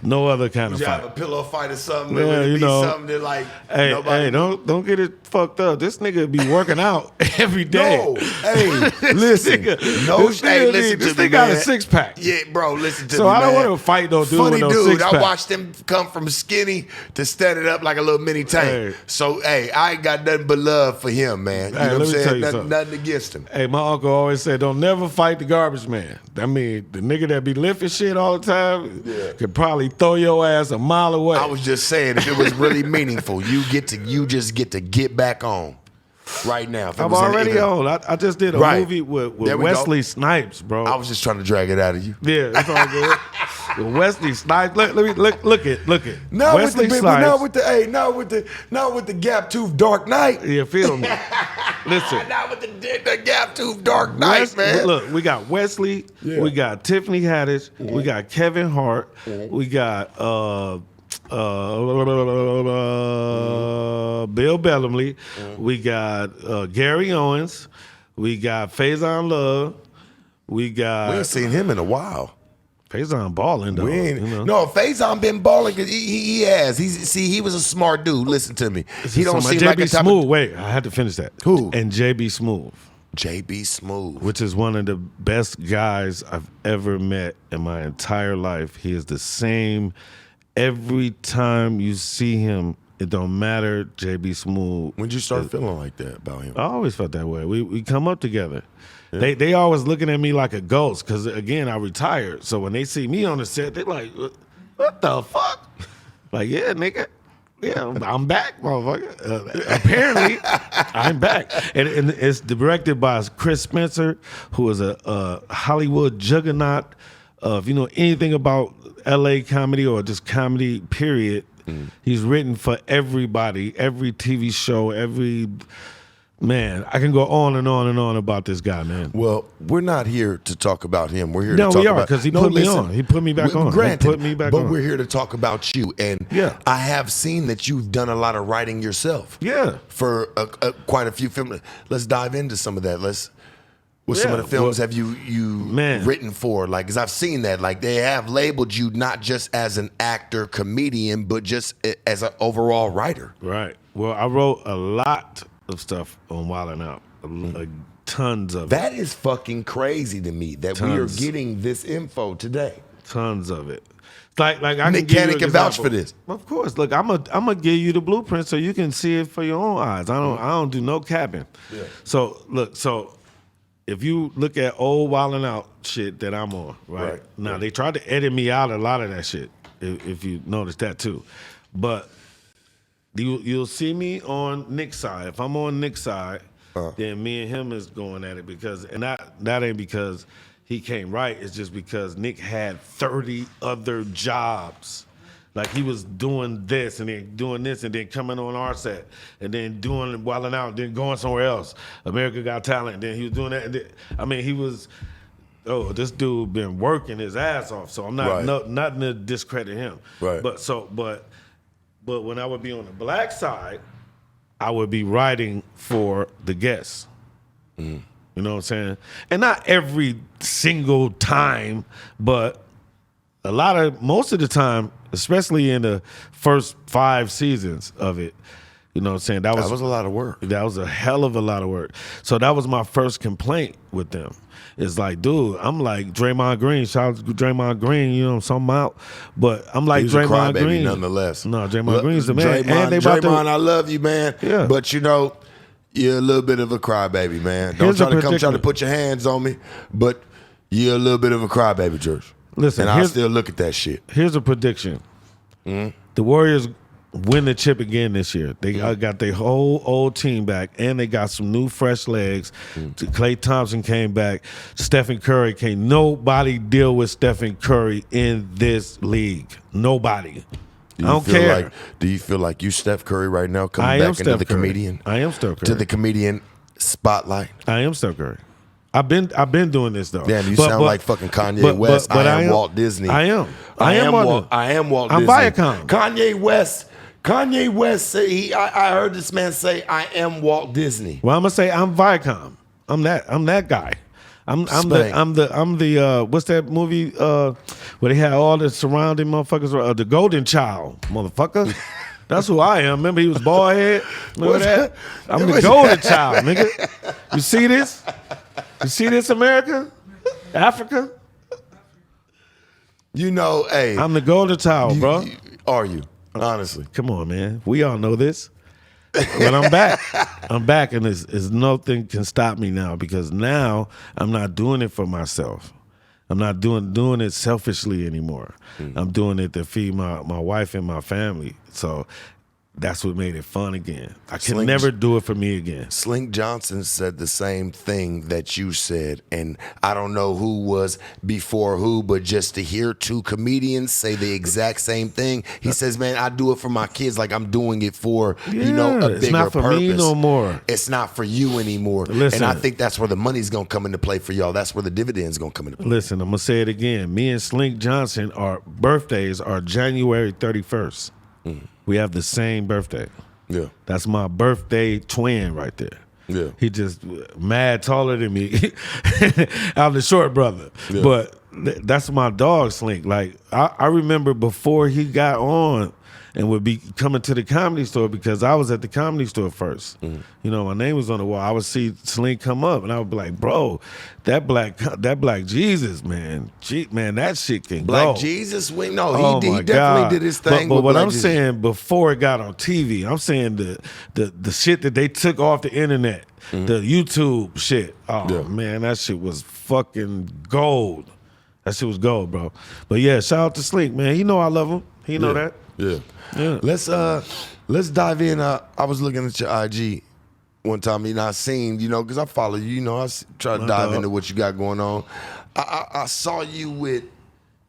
no other kind of fight. Have a pillow fight or something. Yeah, you know, something that like hey, don't get it fucked up. This nigga be working out every day. No, hey, listen, this nigga got a 6-pack. Yeah, bro, listen to me. So I don't want to fight no dude with no 6-pack. I watched him come from skinny to stand it up like a little mini tank. Hey. So hey, I ain't got nothing but love for him, man. You know what I'm saying? Nothing against him. Hey, my uncle always said, don't never fight the garbage man. I mean, the nigga that be lifting shit all the time could probably throw your ass a mile away. I was just saying, if it was really meaningful, you just get to get back on right now. I'm already on. I just did a movie with Wesley Snipes, bro. I was just trying to drag it out of you. Yeah, that's all good. With Wesley Snipes. Look it. Not Wesley Snipes. Not with the gap tooth Dark Knight. Yeah, feel me. Listen. Not with the gap tooth Dark Knight, man. Look, we got Wesley, we got Tiffany Haddish, we got Kevin Hart, we got Bill Bellamy, we got Gary Owens, we got Faison Love, we ain't seen him in a while. Faison balling though. No, Faison been balling because he has. He was a smart dude. Listen to me. He don't seem like a type Smooth. Wait, I had to finish that. Who? And JB Smooth. JB Smooth, which is one of the best guys I've ever met in my entire life. He is the same every time you see him. It don't matter. JB Smooth. When did you start feeling like that about him? I always felt that way. We come up together. Yeah. They always looking at me like a ghost because, again, I retired. So when they see me on the set, they like, what the fuck? Like, yeah, nigga. Yeah, I'm back, motherfucker. Apparently, I'm back. And it's directed by Chris Spencer, who is a Hollywood juggernaut. If you know anything about L.A. comedy or just comedy, period, he's written for everybody, every TV show, every... Man, I can go on and on and on about this guy, man. Well, we're not here to talk about him. We're here to talk about... No, we are, because he put me on. He put me back on. Granted, he put me back on. But we're here to talk about you. And I have seen that you've done a lot of writing yourself. Yeah. For quite a few films. Let's dive into some of that. What some of the films have you written for? Like, because I've seen that. Like, they have labeled you not just as an actor, comedian, but just as an overall writer. Right. Well, I wrote a lot of stuff on Wild 'N Out. Tons of it. That is fucking crazy to me that we are getting this info today. Tons of it. Like I Nick Cannon can vouch for this. Of course. Look, I'm gonna give you the blueprint so you can see it for your own eyes. I don't do no capping. Yeah. So look, if you look at old Wild 'N Out shit that I'm on, right? Now they tried to edit me out a lot of that shit, if you notice that too. But you'll see me on Nick's side. If I'm on Nick's side, then me and him is going at it and that ain't because he came right. It's just because Nick had 30 other jobs. Like he was doing this and then doing this and then coming on our set and then doing Wild 'N Out, then going somewhere else. America Got Talent. And then he was doing that. And then, I mean, he was. This dude been working his ass off. So I'm not nothing to discredit him. Right. But when I would be on the black side, I would be writing for the guests. Mm. You know what I'm saying? And not every single time, but most of the time, especially in the first 5 seasons of it, you know what I'm saying? That was a lot of work. That was a hell of a lot of work. So that was my first complaint with them. It's like, dude, I'm like Draymond Green. Shout out to Draymond Green, you know, something out. But I'm like Draymond Green. Nonetheless. No, Draymond Green's the man. Draymond, I love you, man. Yeah. But, you know, you're a little bit of a crybaby, man. Don't try to put your hands on me, but you're a little bit of a crybaby, George. Listen, and I still look at that shit. Here's a prediction. Mm-hmm. The Warriors win the chip again this year. They got their whole old team back, and they got some new fresh legs. Klay Thompson came back. Stephen Curry came. Nobody deal with Stephen Curry in this league. Nobody. I don't care. Do you feel like you Steph Curry right now coming back into the comedian? I am Steph Curry. To the comedian spotlight? I am Steph Curry. I've been doing this though. Damn, you sound like fucking Kanye West. I am Walt Disney. I am Walt Disney. I'm Viacom. Kanye West say I heard this man say I am Walt Disney. Well, I'm gonna say I'm Viacom. I'm that guy. I'm the what's that movie where they had all the surrounding motherfuckers? The Golden Child, motherfucker. That's who I am. Remember he was bald head? Remember that? I'm the Golden Child, nigga. You see this? You see this, America? Africa? You know, hey. I'm the Golden Child, bro. Are you? Honestly. Come on, man. We all know this. But I'm back. I'm back, and there's nothing can stop me now because now I'm not doing it for myself. I'm not doing it selfishly anymore. I'm doing it to feed my wife and my family. So that's what made it fun again. I can never do it for me again. Slink Johnson said the same thing that you said, and I don't know who was before who, but just to hear 2 comedians say the exact same thing, he says, man, I do it for my kids like I'm doing it for, a bigger purpose. It's not for me no more. It's not for you anymore. Listen, and I think that's where the money's going to come into play for y'all. That's where the dividend's going to come into play. Listen, I'm going to say it again. Me and Slink Johnson, our birthdays are January 31st. We have the same birthday. Yeah. That's my birthday twin right there. Yeah. He just mad taller than me. I'm the short brother. Yeah. But that's my dog, Slink. Like, I remember before he got on and would be coming to the Comedy Store because I was at the Comedy Store first. Mm-hmm. You know, my name was on the wall. I would see Slink come up, and I would be like, bro, that black Jesus, man. Man, that shit can Black Jesus? Wait, no, he definitely did his thing. But what I'm saying, before it got on TV, I'm saying the shit that they took off the internet, the YouTube shit. Oh, man, that shit was fucking gold. That shit was gold, bro. But yeah, shout out to Slink, man. He know I love him. He know that. Yeah. Let's dive in. I was looking at your IG one time, I seen, because I follow you, I try to dive into what you got going on. I saw you with,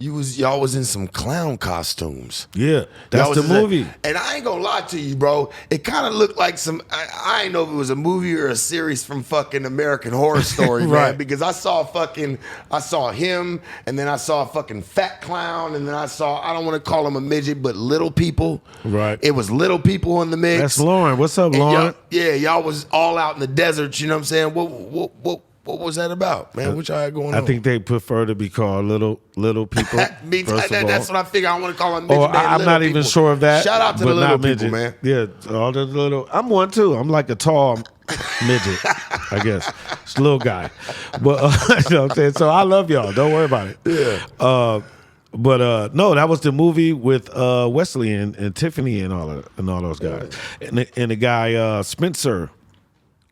y'all was in some clown costumes. Yeah, that's the movie. And I ain't gonna lie to you, bro. It kind of looked like I ain't know if it was a movie or a series from fucking American Horror Story, right? Man, because I saw him, and then I saw a fucking fat clown, and then I don't want to call him a midget, but little people. Right. It was little people in the mix. That's Lauren. What's up, Lauren? Y'all was all out in the desert, you know what I'm saying? What was that about, man? What y'all had going on? I think they prefer to be called little people. That's what I figure. I want to call them midget. I'm not even sure of that. Shout out to the little people, man. Yeah, all the little. I'm one too. I'm like a tall midget, I guess. It's a little guy, but you know what I'm saying. So I love y'all. Don't worry about it. Yeah. But no, that was the movie with Wesley and Tiffany and all those guys, and the guy Spencer.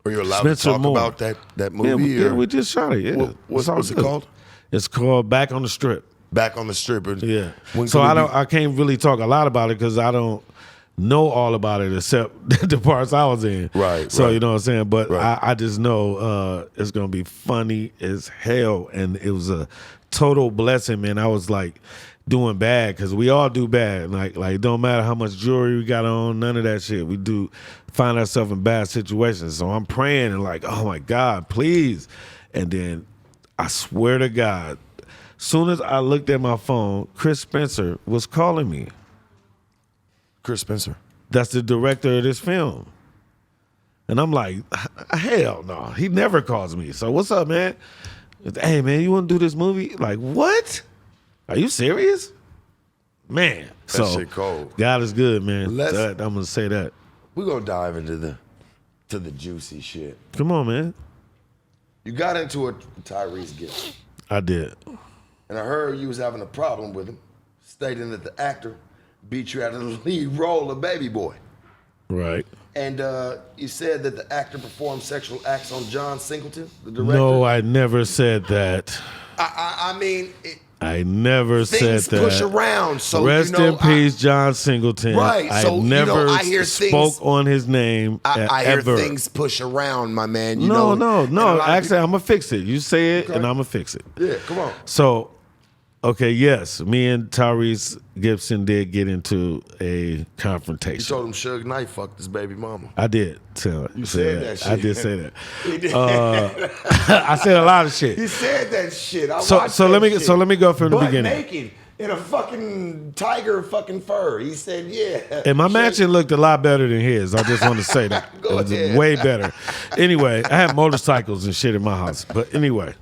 Are you allowed to talk about that movie? Yeah, we just shot it. Yeah. What's it called? It's called Back on the Strip. Back on the Strip. Yeah. So I can't really talk a lot about it because I don't know all about it except the parts I was in. Right. So you know what I'm saying. But I just know it's gonna be funny as hell, and it was a total blessing, man. I was like doing bad because we all do bad. Like it don't matter how much jewelry we got on, none of that shit. We do find ourselves in bad situations. So I'm praying and like, oh my God, please. And then I swear to God, soon as I looked at my phone, Chris Spencer was calling me. Chris Spencer. That's the director of this film. And I'm like, hell no. He never calls me. So what's up, man? Hey, man, you want to do this movie? Like, what? Are you serious? Man. That shit cold. God is good, man. I'm going to say that. We're going to dive into the juicy shit. Come on, man. You got into it with Tyrese Gibson. I did. And I heard you was having a problem with him, stating that the actor beat you out of the lead role of Baby Boy. Right. And you said that the actor performed sexual acts on John Singleton, the director. No, I never said that. I mean... I never said that. Things push around, so rest in peace, John Singleton. Right, so I never I hear spoke on his name. I hear ever. Things push around, my man. No. Actually, I'm gonna fix it. You say it, and I'm gonna fix it. Yeah, come on. So, okay, yes, me and Tyrese Gibson did get into a confrontation. You told him Suge Knight fucked his baby mama. I did tell it. You said that shit. I did say that. He did. I said a lot of shit. He said that shit. So let me go from the beginning. Naked in a fucking tiger fucking fur. He said, yeah. And my mansion looked a lot better than his. I just want to say that. It was way better. Anyway, I have motorcycles and shit in my house. But anyway,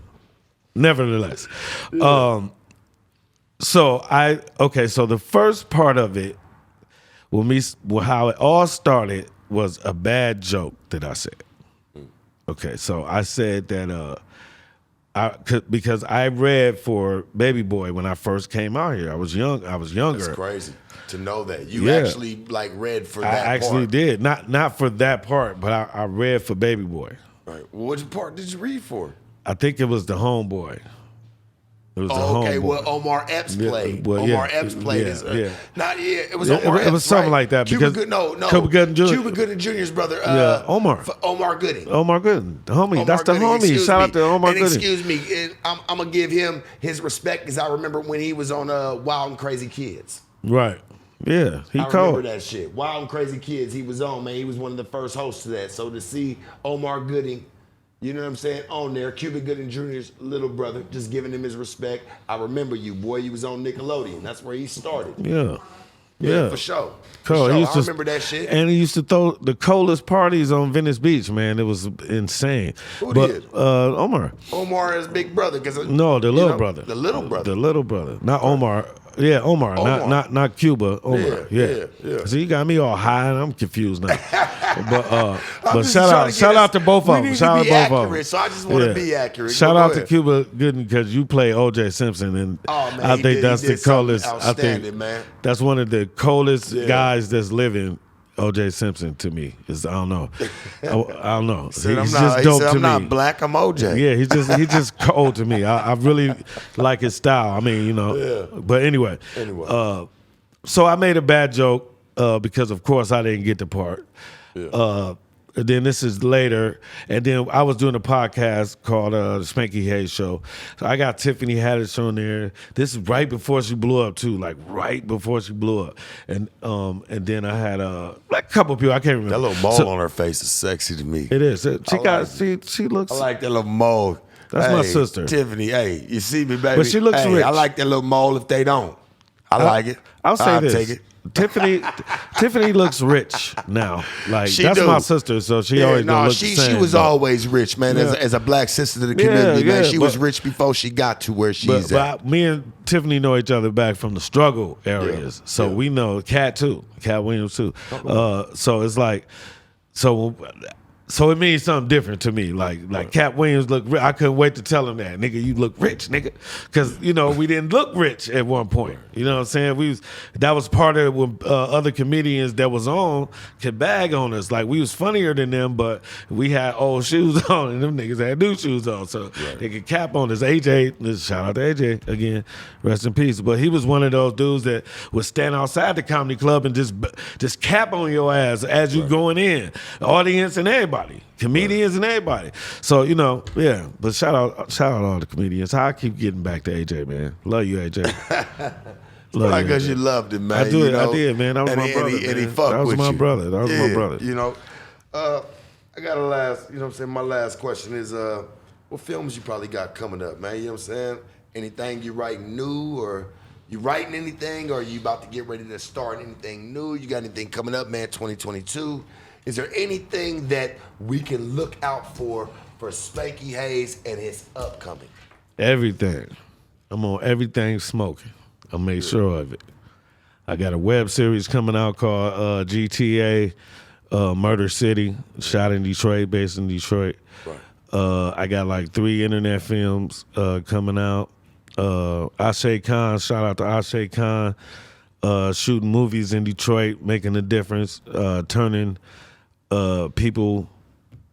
nevertheless. Yeah. So the first part of it, how it all started was a bad joke that I said. Okay, so I said that because I read for Baby Boy when I first came out here. I was younger. That's crazy to know that you actually like read for that part. I actually did, not for that part, but I read for Baby Boy. Right. Well, which part did you read for? I think it was the Homeboy. It was okay. Well, Omar Epps played. Omar Epps played. It was Omar Epps. It was something like that because Cuba Gooding Jr.'s brother. Omar Gooding. Omar Gooding, the homie. That's the homie. Shout out to Omar Gooding. Excuse me, I'm gonna give him his respect because I remember when he was on Wild and Crazy Kids. Right. Yeah, I remember that shit. Wild and Crazy Kids. He was on, man. He was one of the first hosts to that. So to see Omar Gooding, you know what I'm saying, on there, Cuba Gooding Jr.'s little brother, just giving him his respect. I remember you, boy. You was on Nickelodeon. That's where he started. Yeah, for sure. Cool. I remember that shit. And he used to throw the coldest parties on Venice Beach, man. It was insane. Who did? Omar. Omar is big brother. No, the little brother. The little brother. The little brother. Not Omar. Yeah, Omar. Not Cuba. Omar. Yeah. So you got me all high and I'm confused now. but shout out to both of them. Shout out to both of them. So I just want to be accurate. Shout out to Cuba Gooding because you play O.J. Simpson and I think that's the coldest. I think that's one of the coldest guys that's living. O.J. Simpson to me is I don't know. I don't know. He's just dope to me. I'm not black. I'm O.J. Yeah, he's just cold to me. I really like his style. I mean, you know. Yeah. But anyway. So I made a bad joke because of course I didn't get the part. Yeah. And then this is later, and then I was doing a podcast called the Spanky Hayes Show. So I got Tiffany Haddish on there. This is right before she blew up too, like right before she blew up. And then I had like a couple of people I can't remember. That little mole on her face is sexy to me. It is. She looks. I like that little mole. That's my sister, Tiffany. Hey, you see me, baby? But she looks rich. I like that little mole. If they don't, I like it. I'll say this. Take it. Tiffany looks rich now. Like that's do. my sister, so she always gonna look the same. She was always rich, man. As a black sister to the community, man. She was rich before she got to where she's at. But me and Tiffany know each other back from the struggle areas, so we know Cat Williams too. So it's like, so it means something different to me. Like Cat Williams look rich. I couldn't wait to tell him that, nigga, you look rich, nigga. Because, we didn't look rich at one point. You know what I'm saying? That was part of when other comedians that was on could bag on us. Like, we was funnier than them, but we had old shoes on, and them niggas had new shoes on. So they could cap on us. AJ, shout out to AJ again, rest in peace. But he was one of those dudes that would stand outside the comedy club and just cap on your ass as you going in. The audience and everybody. Comedians and everybody. So, but shout out all the comedians. I keep getting back to AJ, man. Love you, AJ. Because you loved him, man. I did, man. That was my brother. And he fucked with you. That was my brother. I got a last, my last question is, what films you probably got coming up, man? You know what I'm saying? Anything you writing new, or you writing anything, or you about to get ready to start anything new? You got anything coming up, man, 2022? Is there anything that we can look out for Spanky Hayes and his upcoming? Everything. I'm on everything smoking. I'll make sure of it. I got a web series coming out called GTA Murder City, shot in Detroit, based in Detroit. Right. I got like 3 internet films coming out. Ashe Khan, shout out to Ashe Khan, shooting movies in Detroit, making a difference, turning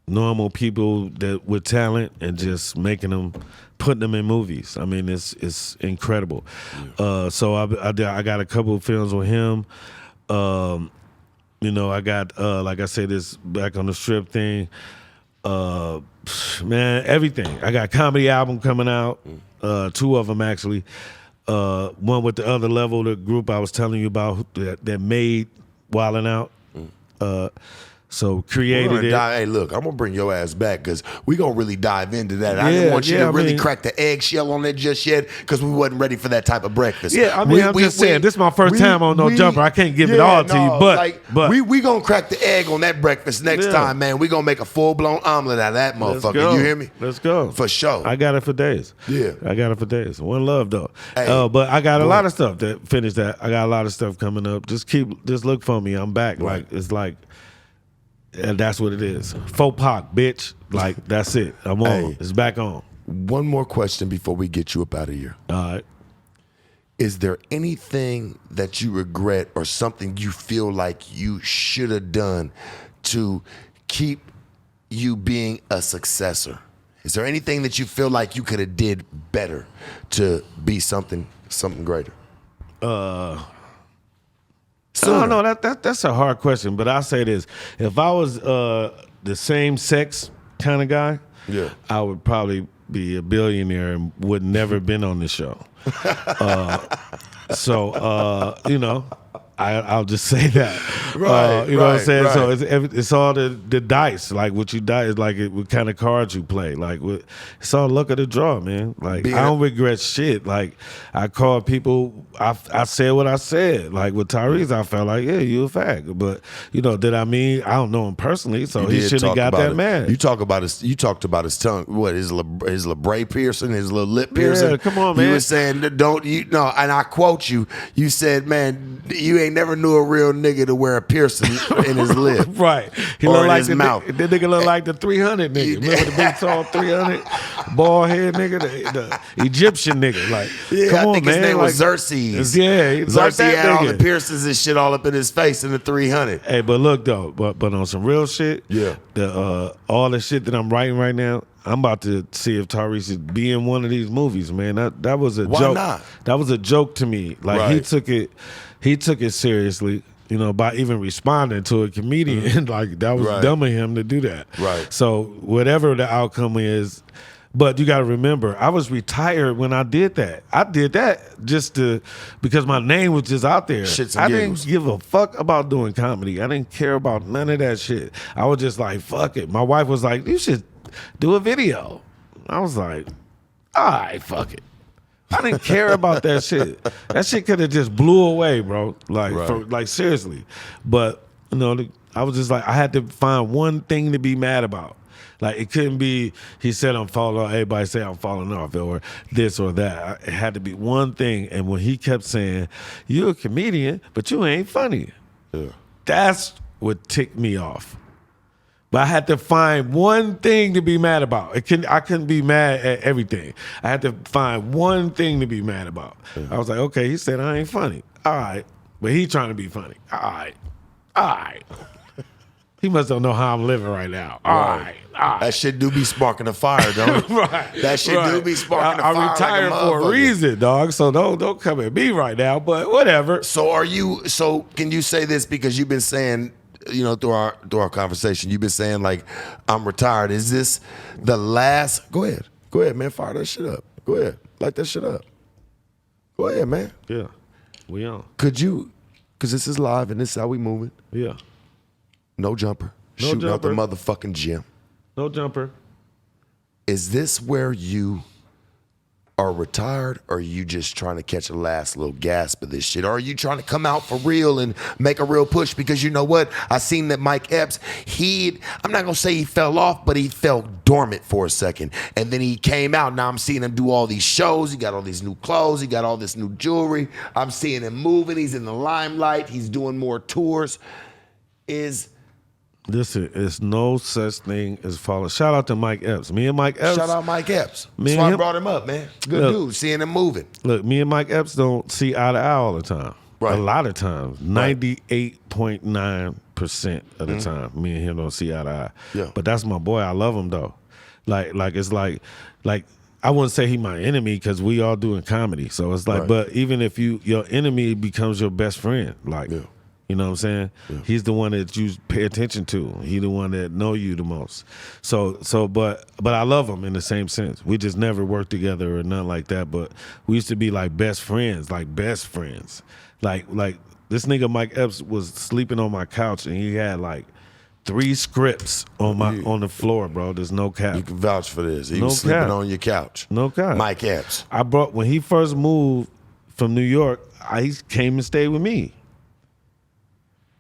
normal people that with talent, and just putting them in movies. I mean, it's incredible. Yeah. So I got a couple of films with him. I got like I said, this Back on the Strip thing. Man, everything. I got a comedy album coming out. 2 of them actually. One with the Other Level, the group I was telling you about that made Wildin' Out. So created it. Hey, look, I'm gonna bring your ass back because we gonna really dive into that. I didn't want you to really crack the eggshell on it just yet because we wasn't ready for that type of breakfast. Yeah, I'm just saying, this is my first time on No Jumper. I can't give it all to you, but we gonna crack the egg on that breakfast next time, man. We gonna make a full-blown omelet out of that motherfucker. You hear me? Let's go. For sure. I got it for days. Yeah. I got it for days. One love, though. Hey, but I got a lot of stuff that finished that. I got a lot of stuff coming up. Just look for me. I'm back. Right. It's like, and that's what it is. Faux pas, bitch. Like, that's it. I'm on. Hey, it's back on. One more question before we get you up out of here. All right. Is there anything that you regret or something you feel like you should have done to keep you being a successor? Is there anything that you feel like you could have did better to be something greater? No, that's a hard question, but I'll say this. If I was the same sex kind of guy, I would probably be a billionaire and would never been on this show. I'll just say that. Right. You know what I'm saying? Right. So it's all the dice. Like what you dice, like what kind of cards you play. Like it's all luck of the draw, man. Like I don't regret shit. Like I called people. I said what I said. Like with Tyrese, I felt like, yeah, you a fag. But did I mean? I don't know him personally, so he shouldn't have got that mad. You talked about his tongue. What his labret piercing, his little lip piercing. Yeah, come on, man. You were saying and I quote you. You said, man, you ain't never knew a real nigga to wear a piercing in his lip. Right. He or look in like his the mouth. That nigga look like the 300 nigga. Remember the big tall 300 bald head nigga, the Egyptian nigga. Like, come on, I think man. His name was Xerxes. Yeah, Xerxes had all the piercings and shit all up in his face in the 300. Hey, but look though, but on some real shit, all the shit that I'm writing right now, I'm about to see if Tyrese is be in one of these movies, man. That was a joke. Why not? That was a joke to me. Like he took it seriously, by even responding to a comedian. Mm-hmm. Like that was dumb of him to do that. Right. So whatever the outcome is, but you got to remember, I was retired when I did that. I did that because my name was just out there. I didn't give a fuck about doing comedy. I didn't care about none of that shit. I was just like, fuck it. My wife was like, you should do a video. I was like, all right, fuck it. I didn't care about that shit. That shit could have just blew away, bro. Like, seriously. But, I was just like, I had to find one thing to be mad about. Like, it couldn't be, he said I'm falling off, everybody say I'm falling off, or this or that. It had to be one thing. And when he kept saying, you're a comedian, but you ain't funny. Yeah. That's what ticked me off. But I had to find one thing to be mad about. I couldn't be mad at everything. I had to find one thing to be mad about. Yeah. I was like, okay, he said I ain't funny. All right. But he trying to be funny. All right. He must don't know how I'm living right now. All right. That shit do be sparking a fire, don't it? Right. That shit do be sparking a fire. I'm retired like for a reason, dog. So don't come at me right now. But whatever. So can you say this, because you've been saying, through our conversation, you've been saying like, I'm retired. Is this the last? Go ahead, man. Fire that shit up. Go ahead, light that shit up. Go ahead, man. Yeah, we on. Could you? Because this is live and this is how we moving. Yeah. No jumper. Shooting out the motherfucking gym. No jumper. Is this where you are retired, or are you just trying to catch a last little gasp of this shit? Or are you trying to come out for real and make a real push? Because you know what? I seen that Mike Epps, I'm not going to say he fell off, but he fell dormant for a second. And then he came out. Now I'm seeing him do all these shows. He got all these new clothes. He got all this new jewelry. I'm seeing him moving. He's in the limelight. He's doing more tours. Listen, it's no such thing as falling. Shout out to Mike Epps. Me and Mike Epps. Shout out Mike Epps. That's why I brought him up, man. Good dude, seeing him moving. Look, me and Mike Epps don't see eye to eye all the time. Right. A lot of times. 98.9% of the time, me and him don't see eye to eye. Yeah. But that's my boy. I love him, though. Like it's like I wouldn't say he my enemy, because we all doing comedy. So it's like, but even if your enemy becomes your best friend, like, you know what I'm saying? Yeah. He's the one that you pay attention to. He's the one that know you the most. But I love him in the same sense. We just never worked together or nothing like that. But we used to be like best friends. Like this nigga Mike Epps was sleeping on my couch, and he had like 3 scripts on the floor, bro. There's no cap. You can vouch for this. He was sleeping on your couch. No cap. Mike Epps. When he first moved from New York, he came and stayed with me.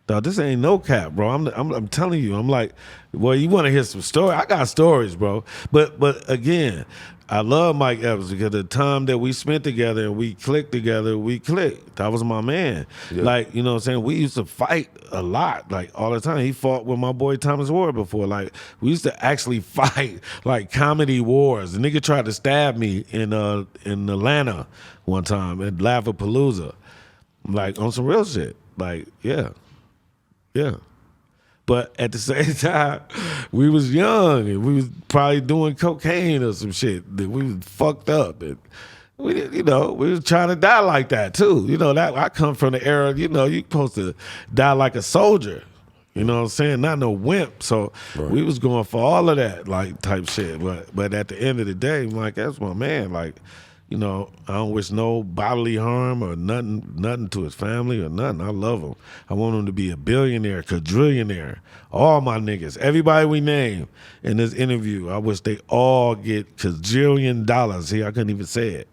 Dog, this ain't no cap, bro. I'm telling you. I'm like, well, you want to hear some stories? I got stories, bro. But again, I love Mike Evans because the time that we spent together and we clicked together, we clicked. That was my man. Yeah. Like, you know what I'm saying? We used to fight a lot, like all the time. He fought with my boy Thomas Ward before. Like, we used to actually fight like comedy wars. The nigga tried to stab me in Atlanta one time at Lavapalooza, like on some real shit. Like, yeah. But at the same time, we was young and we was probably doing cocaine or some shit. That we was fucked up, and we was trying to die like that too. That I come from the era, you supposed to die like a soldier. You know what I'm saying? Not no wimp. So we was going for all of that like type shit. But at the end of the day, Mike, that's my man. Like, I don't wish no bodily harm or nothing to his family or nothing. I love him. I want him to be a billionaire, quadrillionaire. All my niggas, everybody we name in this interview, I wish they all get quadrillion dollars. See, I couldn't even say it.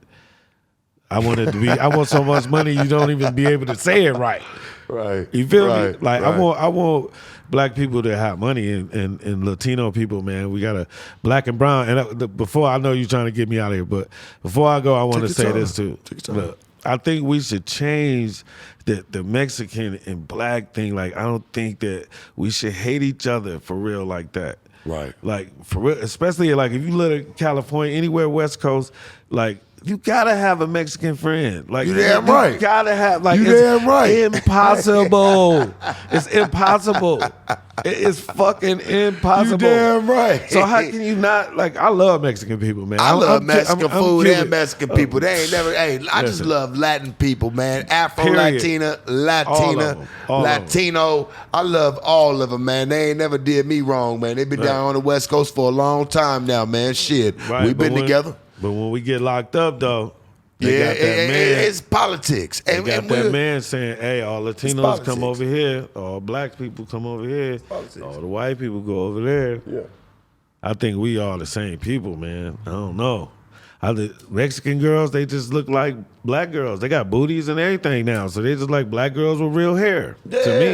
I want so much money you don't even be able to say it right. Right. You feel me? Like, I want black people that have money and Latino people, man. We got a black and brown. And before, I know you're trying to get me out of here, but before I go, I want to say this too. Look, I think we should change the Mexican and black thing. Like, I don't think that we should hate each other for real like that. Right. Like, for real, especially like if you live in California, anywhere West Coast, like, you gotta have a Mexican friend. Like, you damn right. You gotta have, like, you damn right. Impossible. It's impossible. It's fucking impossible. You damn right. So how can you not, like, I love Mexican people, man. I love Mexican food and Mexican people. They ain't never, I just love Latin people, man. Afro-Latina, Latino. I love all of them, man. They ain't never did me wrong, man. They been down on the West Coast for a long time now, man. Shit. Right, we've been together. But when we get locked up, though, it's politics. They got that man saying, hey, all Latinos come over here, all black people come over here, all the white people go over there. Yeah. I think we all the same people, man. I don't know. Mexican girls, they just look like black girls. They got booties and everything now, so they just like black girls with real hair. Yeah. To me,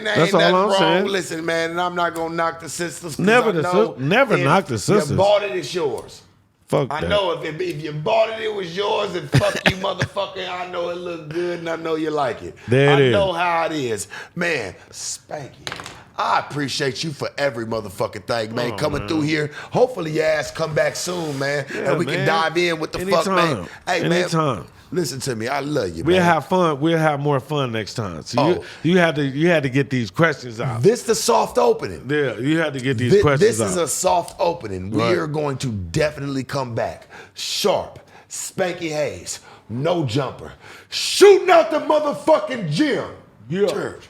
that's all I'm saying. Listen, man, and I'm not gonna knock the sisters. Never knock the sisters. You bought it, it's yours. Fuck that. I know if you bought it, it was yours, and fuck you, motherfucker. I know it look good, and I know you like it. I know how it is, man. Spanky, I appreciate you for every motherfucking thing, man. Coming through here. Hopefully your ass come back soon, man, and we can dive in with the fuck, man. Hey, man. Listen to me, I love you, man. We'll have fun. We'll have more fun next time. So you had to get these questions out. This the soft opening. Yeah, you had to get these questions out. This is a soft opening. We are going to definitely come back. Sharp, Spanky Hayes, no jumper. Shooting out the motherfucking gym. Yeah. Church.